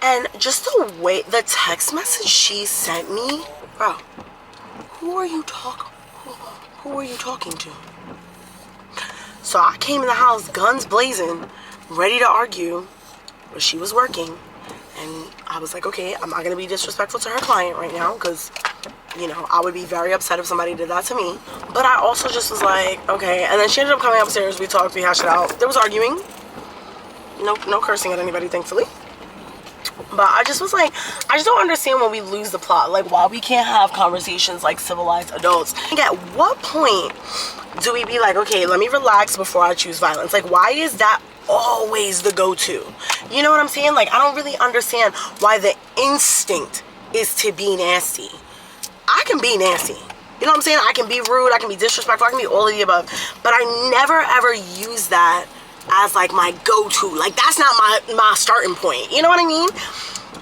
And just the way, the text message she sent me, bro, who are you talking to? So I came in the house, guns blazing, ready to argue, but she was working. And I was like, okay, I'm not going to be disrespectful to her client right now because, I would be very upset if somebody did that to me. But I also just was like, okay. And then she ended up coming upstairs. We talked, we hashed it out. There was arguing. No cursing at anybody, thankfully. But I just was like, I just don't understand when we lose the plot. Like, why we can't have conversations like civilized adults. Like, at what point do we be like, okay, let me relax before I choose violence? Like, why is that always the go-to? You know what I'm saying? Like, I don't really understand why the instinct is to be nasty. I can be nasty. You know what I'm saying? I can be rude, I can be disrespectful, I can be all of the above. But I never ever use that as like my go-to. Like, that's not my starting point. You know what I mean?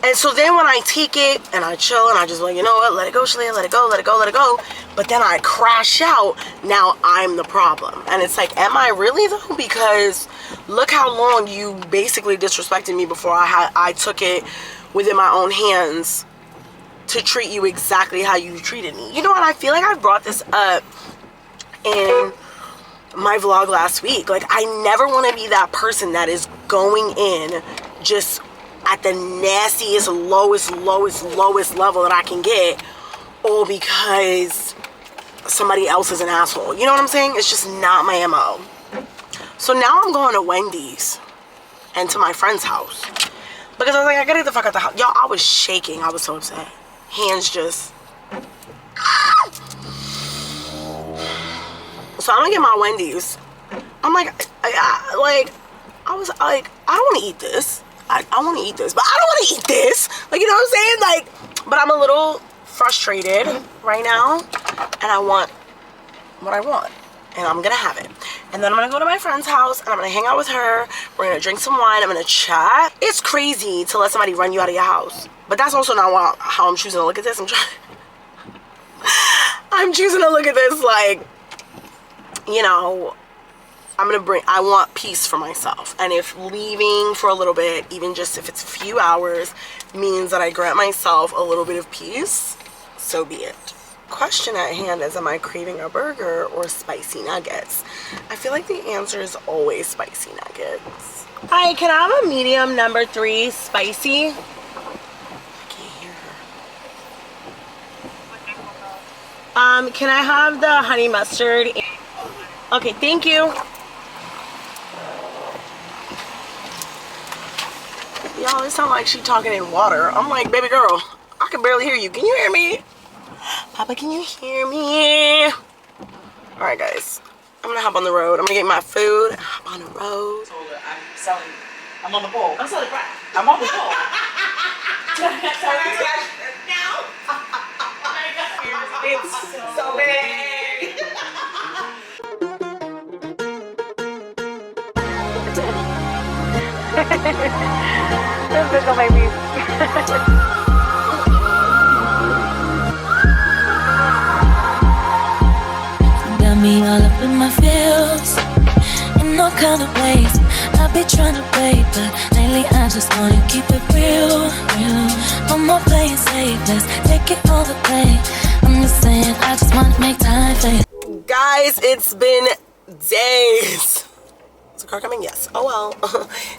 And so then when I take it and I chill and I just like, you know what, let it go, Shalea, let it go, let it go, let it go. But then I crash out. Now I'm the problem. And it's like, am I really though? Because look how long you basically disrespected me before I took it within my own hands to treat you exactly how you treated me. You know what? I feel like I brought this up in my vlog last week. Like, I never want to be that person that is going in just at the nastiest, lowest level that I can get, all because somebody else is an asshole. You know what I'm saying? It's just not my MO. So now I'm going to Wendy's and to my friend's house because I was like, I gotta get the fuck out the house. Y'all, I was shaking. I was so upset. Hands just... So I'm gonna get my Wendy's. I'm like, I was like, I don't want to eat this. I want to eat this, but I don't want to eat this. Like, you know what I'm saying? Like, but I'm a little frustrated right now, and I want what I want, and I'm gonna have it. And then I'm gonna go to my friend's house, and I'm gonna hang out with her. We're gonna drink some wine. I'm gonna chat. It's crazy to let somebody run you out of your house, but that's also not how I'm choosing to look at this. I'm choosing to look at this like, you know, I want peace for myself. And if leaving for a little bit, even just if it's a few hours, means that I grant myself a little bit of peace, so be it. Question at hand is, am I craving a burger or spicy nuggets? I feel like the answer is always spicy nuggets. Hi, can I have a medium number 3 spicy? I can't hear her. Can I have the honey mustard? Okay, thank you. Y'all, it sounds like she talking in water. I'm like, baby girl, I can barely hear you. Can you hear me? Papa, can you hear me? All right, guys. I'm gonna hop on the road. I'm gonna get my food. Hop on the road. I'm on the pole. I'm selling crack. I'm on the pole. It's so big. This is gonna make me. Got me all up in my feels, in all kind of ways. I be trying to wait, but lately I just wanna keep it real. No more playing safe, let's take it all the way. I'm just saying, I just wanna make time for you. Guys, it's been days. Is the car coming? Yes. Oh well.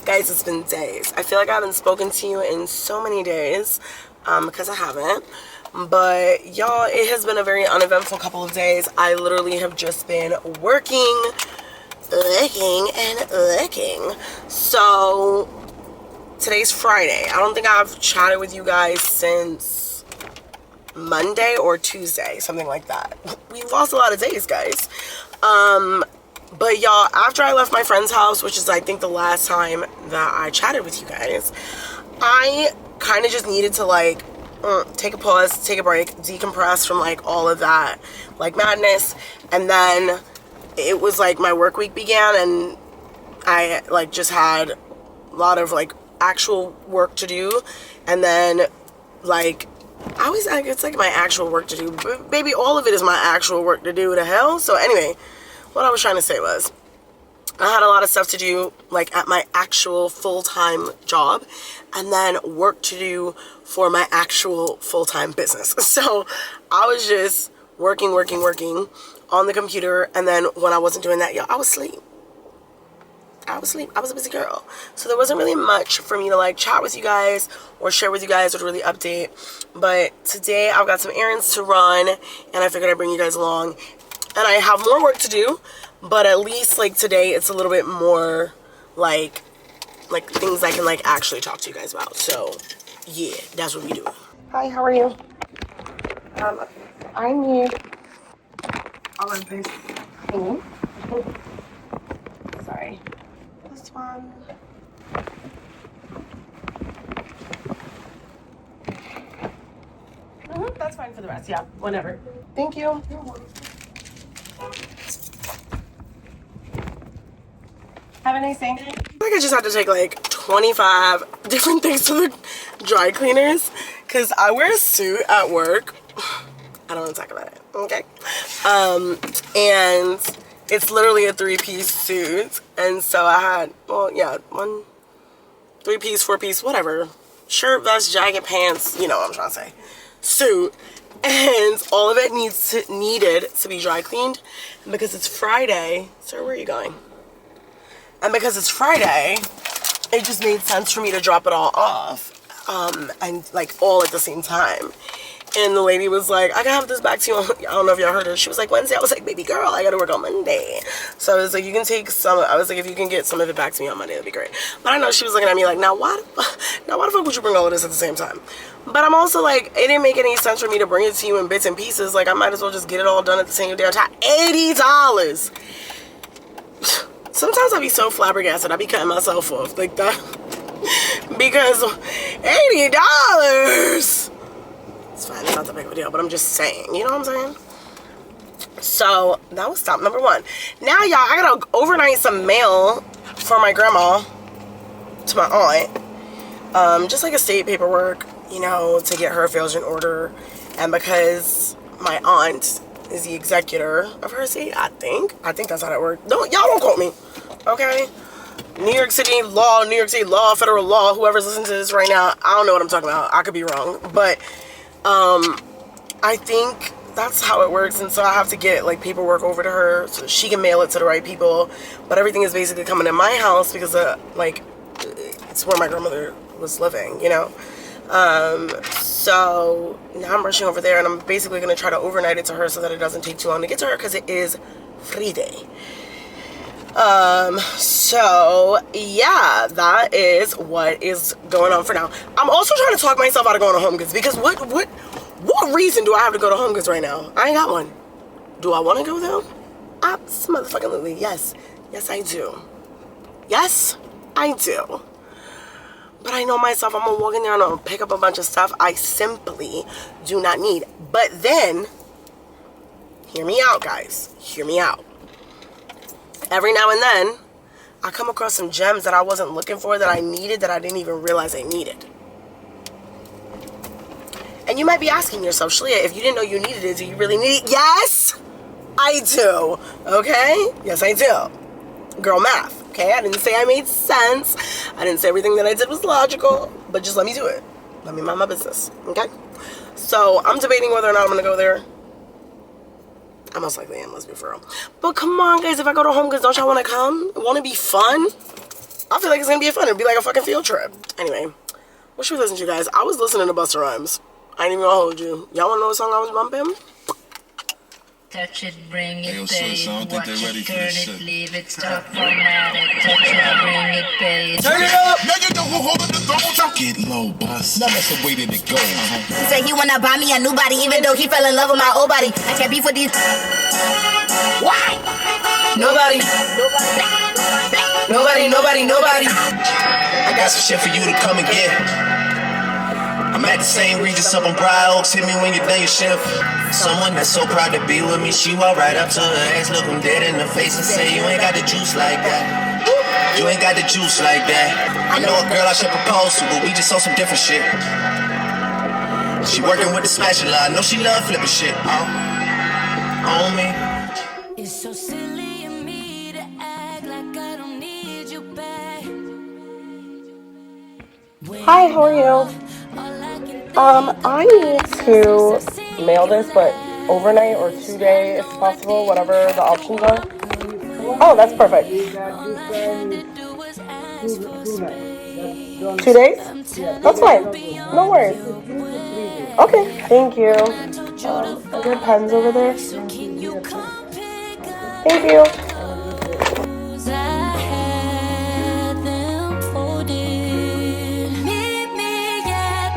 Guys, it's been days. I feel like I haven't spoken to you in so many days, because I haven't. But y'all, it has been a very uneventful couple of days. I literally have just been working, and licking. So today's Friday. I don't think I've chatted with you guys since Monday or Tuesday, something like that. We lost a lot of days, guys. But y'all, after I left my friend's house, which is I think the last time that I chatted with you guys, I kind of just needed to like take a pause, take a break, decompress from like all of that like madness. And then it was like my work week began, and I like just had a lot of like actual work to do. And then like I always like, it's like my actual work to do, but baby, all of it is my actual work to do. The hell. So anyway, what I was trying to say was I had a lot of stuff to do like at my actual full-time job, and then work to do for my actual full-time business. So I was just working on the computer, and then when I wasn't doing that, y'all, I was asleep. I was a busy girl. So there wasn't really much for me to like chat with you guys or share with you guys or really update. But today I've got some errands to run, and I figured I'd bring you guys along. And I have more work to do, but at least like today it's a little bit more like things I can like actually talk to you guys about. So Yeah, that's what we do. Hi, how are you? I need all of this thing. Sorry. This one. That's fine for the rest. Yeah, whatever. Thank you. Have a nice day. I think I just had to take like 25 different things to the dry cleaners because I wear a suit at work. I don't want to talk about it, okay? And it's literally a 3-piece suit. And so I had, well, yeah, 1, 3-piece, 4-piece, whatever. Shirt, vest, jacket, pants, you know what I'm trying to say. Suit. And all of it needed to be dry cleaned. And because it's Friday, sir, where are you going? And because it's Friday, it just made sense for me to drop it all off. And like all at the same time. And the lady was like, I can have this back to you on, I don't know if y'all heard her. She was like, Wednesday. I was like, baby girl, I gotta work on Monday. So I was like, you can take some, I was like, if you can get some of it back to me on Monday, that'd be great. But I know she was looking at me like, now why the fuck would you bring all of this at the same time? But I'm also like, it didn't make any sense for me to bring it to you in bits and pieces. Like, I might as well just get it all done at the same damn time. $80. Sometimes I be so flabbergasted, I be cutting myself off like that. Because $80. It's fine, it's not that big of a deal, but I'm just saying, you know what I'm saying? So that was stop number 1. Now, y'all, I gotta overnight some mail for my grandma to my aunt. Just like estate paperwork, you know, to get her affairs in order. And because my aunt is the executor of her estate, I think that's how that works. Y'all don't quote me, okay? New York City law, federal law, whoever's listening to this right now, I don't know what I'm talking about. I could be wrong, but I think that's how it works. And so I have to get like paperwork over to her so she can mail it to the right people. But everything is basically coming in my house because like it's where my grandmother was living, you know. So now I'm rushing over there and I'm basically going to try to overnight it to her so that it doesn't take too long to get to her because it is Friday. So yeah, that is what is going on for now. I'm also trying to talk myself out of going to HomeGoods because what reason do I have to go to HomeGoods right now? I ain't got one. Do I want to go though? Absolutely, yes. Yes, I do. Yes, I do. But I know myself, I'm gonna walk in there and I'm gonna pick up a bunch of stuff I simply do not need. But then, hear me out, guys. Hear me out. Every now and then, I come across some gems that I wasn't looking for, that I needed, that I didn't even realize I needed. And you might be asking yourself, Shalia, if you didn't know you needed it, do you really need it? Yes, I do. Okay? Yes, I do. Girl math. Okay? I didn't say I made sense. I didn't say everything that I did was logical. But just let me do it. Let me mind my business. Okay? So, I'm debating whether or not I'm going to go there. I most likely am, let's be for real. But come on, guys, if I go to HomeGoods, don't y'all want to come? Won't it be fun? I feel like it's going to be fun. It'll be like a fucking field trip. Anyway, what should we listen to, guys? I was listening to Busta Rhymes. I ain't even gonna hold you. Y'all want to know what song I was bumping? Touch it, bring it, pay it, watch it, turn it, leave it, stop, format it, touch it, bring it, pay it. Turn it up! Now you know who holding the throne. Get low, boss. Now that's the way that it goes. He said he wanna buy me a new body, even though he fell in love with my old body. I can't beef with these. Why? Nobody. I got some shit for you to come and get. I'm at the same Regis up on Briar Oaks. Hit me when you're done your shift. Someone that's so proud to be with me. She walk right up to her ex, look him dead in the face and say, you ain't got the juice like that. You ain't got the juice like that. I know a girl I should propose to, but we just on some different shit. She working with the spatula. I know she love flipping shit. On me. It's so silly of me to act like I don't need you back. Hi, how are you? I need to mail this, but overnight or 2-day if possible, whatever the options are. Oh, that's perfect. 2 days? That's fine. No worries. Okay, thank you. Are there pens over there? Thank you. Meet me at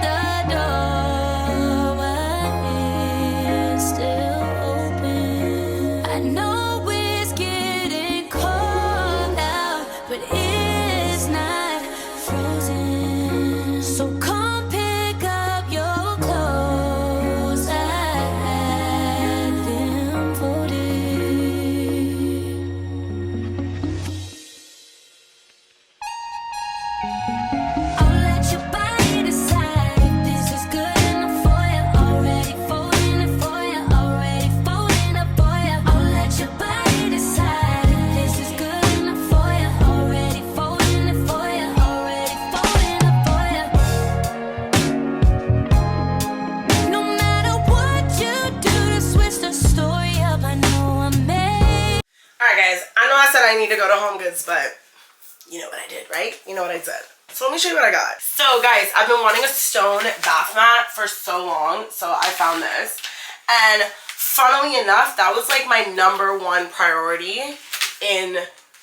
Alright guys, I know I said I need to go to Home Goods, but you know what I did, right? You know what I said. So let me show you what I got. So guys, I've been wanting a stone bath mat for so long, so I found this. And funnily enough, that was like my #1 priority in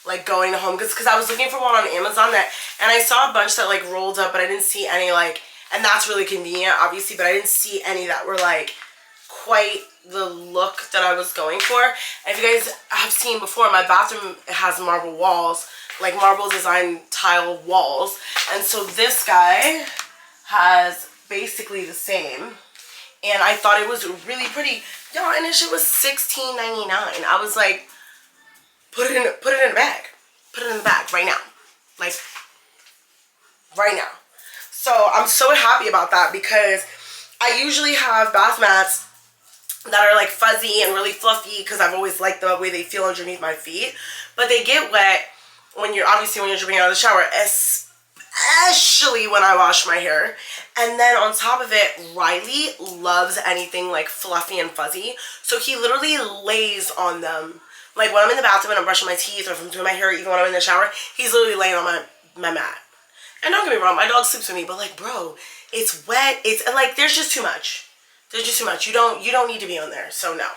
like going to Home Goods, because I was looking for one on Amazon and I saw a bunch that like rolled up, but I didn't see any like, and that's really convenient obviously, but I didn't see any that were like quite the look that I was going for. And if you guys have seen before, my bathroom has marble walls, like marble design tile walls, and so this guy has basically the same, and I thought it was really pretty. Y'all, and this shit was $16.99. I was like, put it in the bag. Put it in the bag right now. Like, right now. So I'm so happy about that, because I usually have bath mats that are like fuzzy and really fluffy, because I've always liked the way they feel underneath my feet. But they get wet when you're dripping out of the shower, especially when I wash my hair. And then on top of it, Riley loves anything like fluffy and fuzzy. So he literally lays on them. Like when I'm in the bathroom and I'm brushing my teeth, or if I'm doing my hair, even when I'm in the shower, he's literally laying on my mat. And don't get me wrong, my dog sleeps with me, but like, bro, it's wet. It's like, there's just too much. There's just too much. You don't need to be on there, so no.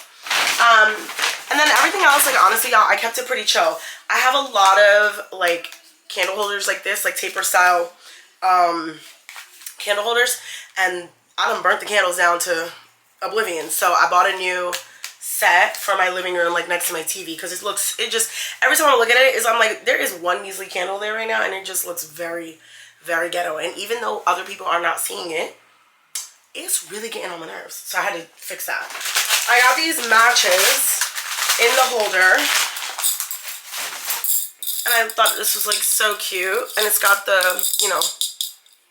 And then everything else, like honestly, y'all, I kept it pretty chill. I have a lot of like candle holders like this, like taper style candle holders, and I done burnt the candles down to oblivion. So I bought a new set for my living room, like next to my TV, because it just, every time I look at it, I'm like, there is one measly candle there right now, and it just looks very, very ghetto. And even though other people are not seeing it, it's really getting on my nerves. So I had to fix that. I got these matches in the holder, and I thought this was like so cute. And it's got the, you know,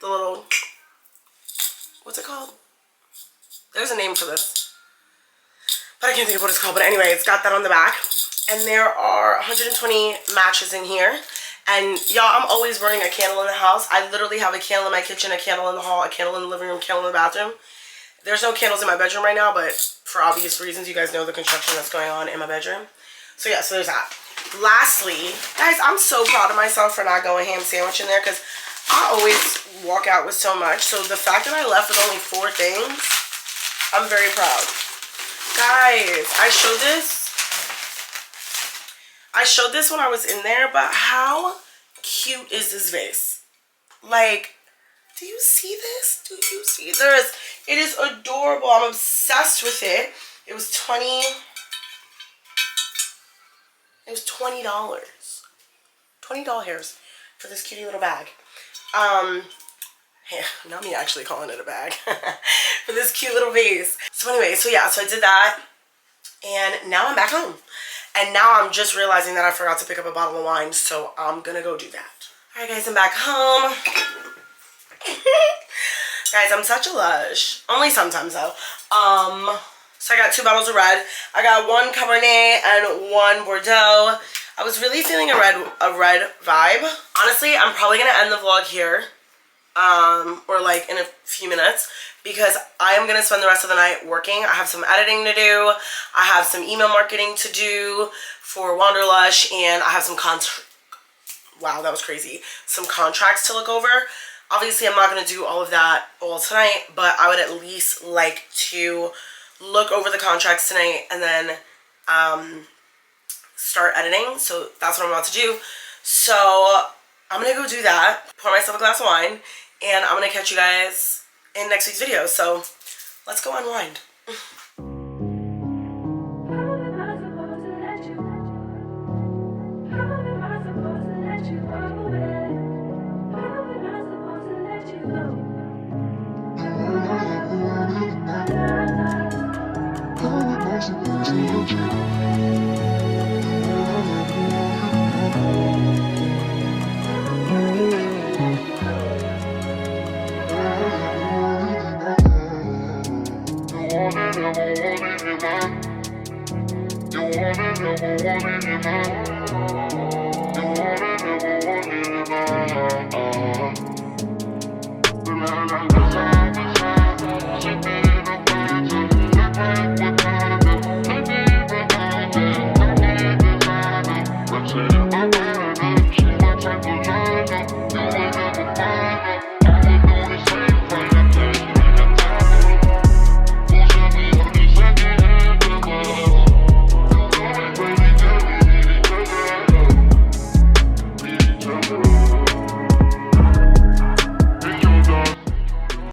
the little, what's it called? There's a name for this, but I can't think of what it's called. But anyway, it's got that on the back. And there are 120 matches in here. And y'all, I'm always burning a candle in the house. I literally have a candle in my kitchen, a candle in the hall, a candle in the living room, a candle in the bathroom. There's no candles in my bedroom right now, but for obvious reasons, you guys know the construction that's going on in my bedroom. So yeah, so there's that. Lastly, guys, I'm so proud of myself for not going ham sandwich in there, because I always walk out with so much. So the fact that I left with only 4 things, I'm very proud. Guys, I showed this when I was in there, but how cute is this vase? Like, do you see this? Do you see this? It is adorable. I'm obsessed with it. It was $20. It was $20. $20 for this cutie little bag. Yeah, not me actually calling it a bag. For this cute little vase. So anyway, so yeah, so I did that. And now I'm back home. And now I'm just realizing that I forgot to pick up a bottle of wine, so I'm gonna go do that. Alright guys, I'm back home. Guys, I'm such a lush. Only sometimes though. So I got 2 bottles of red. I got 1 Cabernet and 1 Bordeaux. I was really feeling a red vibe. Honestly, I'm probably gonna end the vlog here. Or like in a few minutes, because I am going to spend the rest of the night working. I have some editing to do. I have some email marketing to do for Wanderlush, and I have some wow, that was crazy. Some contracts to look over. Obviously, I'm not going to do all of that all tonight, but I would at least like to look over the contracts tonight and then start editing. So that's what I'm about to do. So I'm going to go do that, pour myself a glass of wine, and I'm going to catch you guys in next week's video. So let's go unwind. You